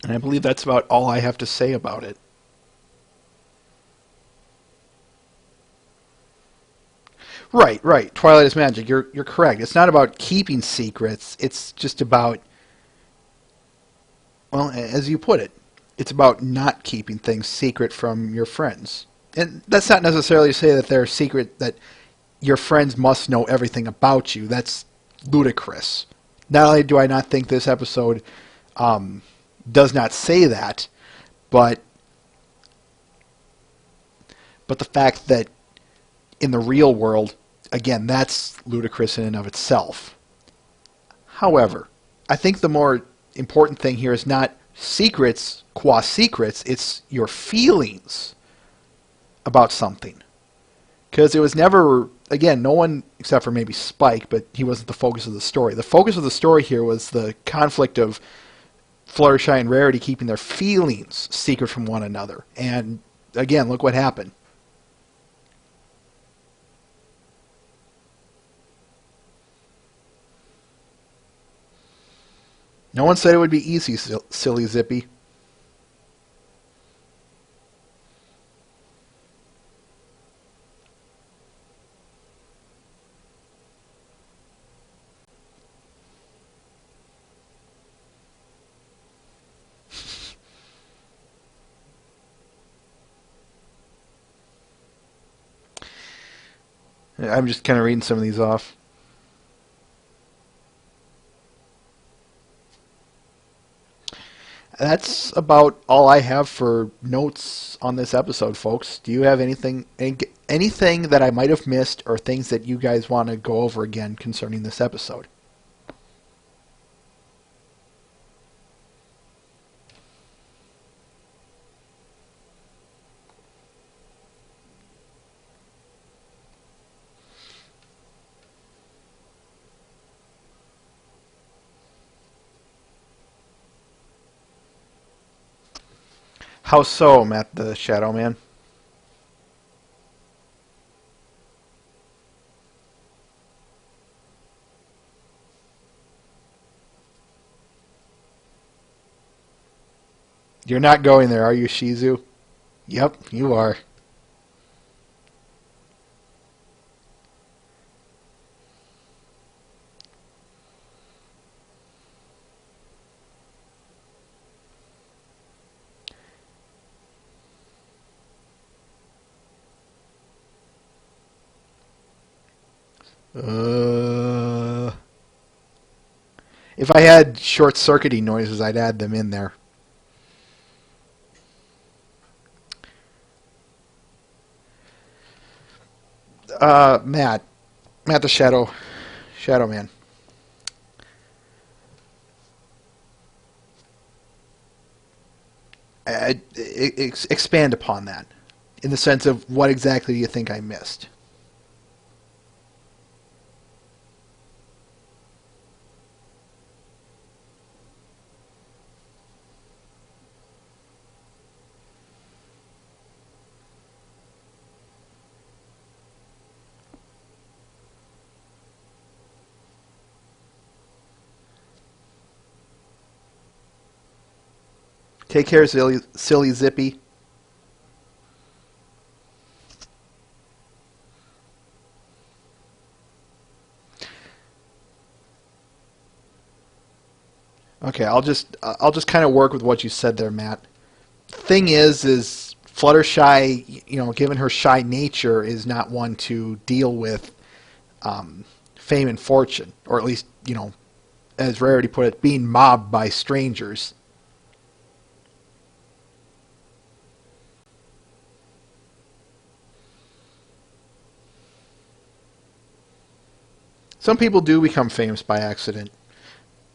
And I believe that's about all I have to say about it. Right. Twilight is magic. You're correct. It's not about keeping secrets. It's just about, well, as you put it, it's about not keeping things secret from your friends. And that's not necessarily to say that they're secret, that your friends must know everything about you. That's ludicrous. Not only do I not think this episode does not say that, but the fact that in the real world, again, that's ludicrous in and of itself. However, I think the more important thing here is not secrets qua secrets, it's your feelings about something. Because it was never, again, no one, except for maybe Spike, but he wasn't the focus of the story. The focus of the story here was the conflict of Fluttershy and Rarity keeping their feelings secret from one another. And again, look what happened. No one said it would be easy, silly Zippy. I'm just kind of reading some of these off. That's about all I have for notes on this episode, folks. Do you have anything that I might have missed, or things that you guys want to go over again concerning this episode? How so, Matt the Shadow Man? You're not going there, are you, Shizu? Yep, you are. If I had short-circuiting noises, I'd add them in there. Matt the Shadow Man. Expand upon that, in the sense of what exactly do you think I missed? Take care, silly Zippy. Okay, I'll just kind of work with what you said there, Matt. Thing is Fluttershy, given her shy nature, is not one to deal with fame and fortune, or at least, as Rarity put it, being mobbed by strangers. Some people do become famous by accident.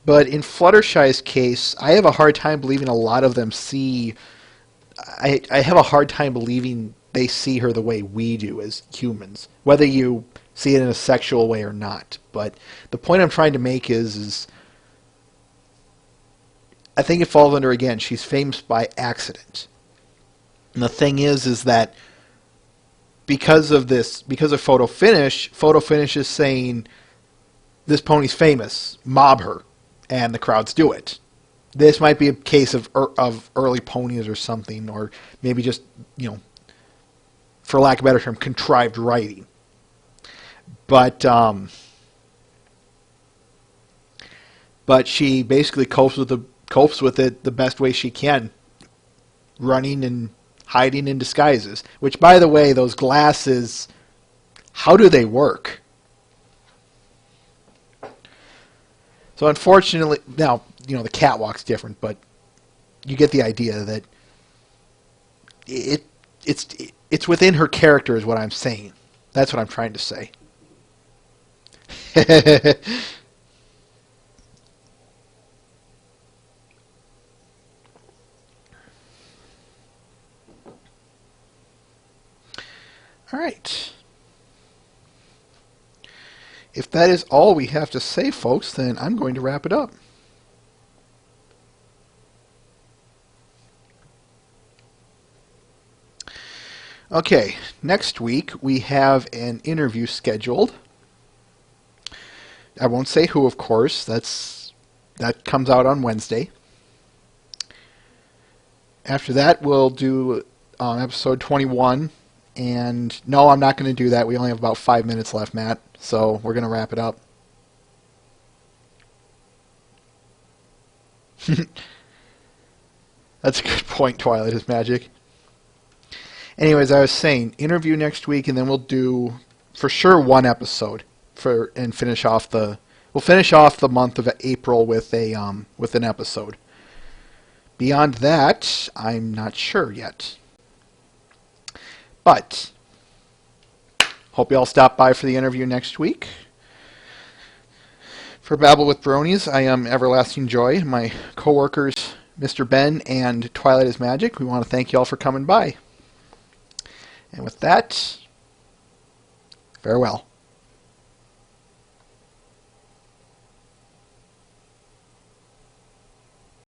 But in Fluttershy's case, I have a hard time believing a lot of them see... I have a hard time believing they see her the way we do as humans, whether you see it in a sexual way or not. But the point I'm trying to make is I think it falls under, again, she's famous by accident. And the thing is that because of Photo Finish is saying, this pony's famous, mob her, and the crowds do it. This might be a case of early ponies or something, or maybe just, for lack of a better term, contrived writing. But she basically copes with it the best way she can, running and hiding in disguises. Which, by the way, those glasses, how do they work? So unfortunately, now, the catwalk's different, but you get the idea that it's within her character is what I'm saying. That's what I'm trying to say. All right. If that is all we have to say, folks, then I'm going to wrap it up. Okay, next week we have an interview scheduled. I won't say who, of course. That comes out on Wednesday. After that, we'll do episode 21. And no, I'm not going to do that. We only have about 5 minutes left, Matt. So we're going to wrap it up. That's a good point, Twilight is Magic. Anyways, I was saying, interview next week, and then we'll do, for sure, one episode and finish off the month of April with an episode. Beyond that, I'm not sure yet. But hope you all stop by for the interview next week. For Babble with Bronies, I am Everlasting Joy. My co-workers, Mr. Ben and Twilight is Magic, we want to thank you all for coming by. And with that, farewell.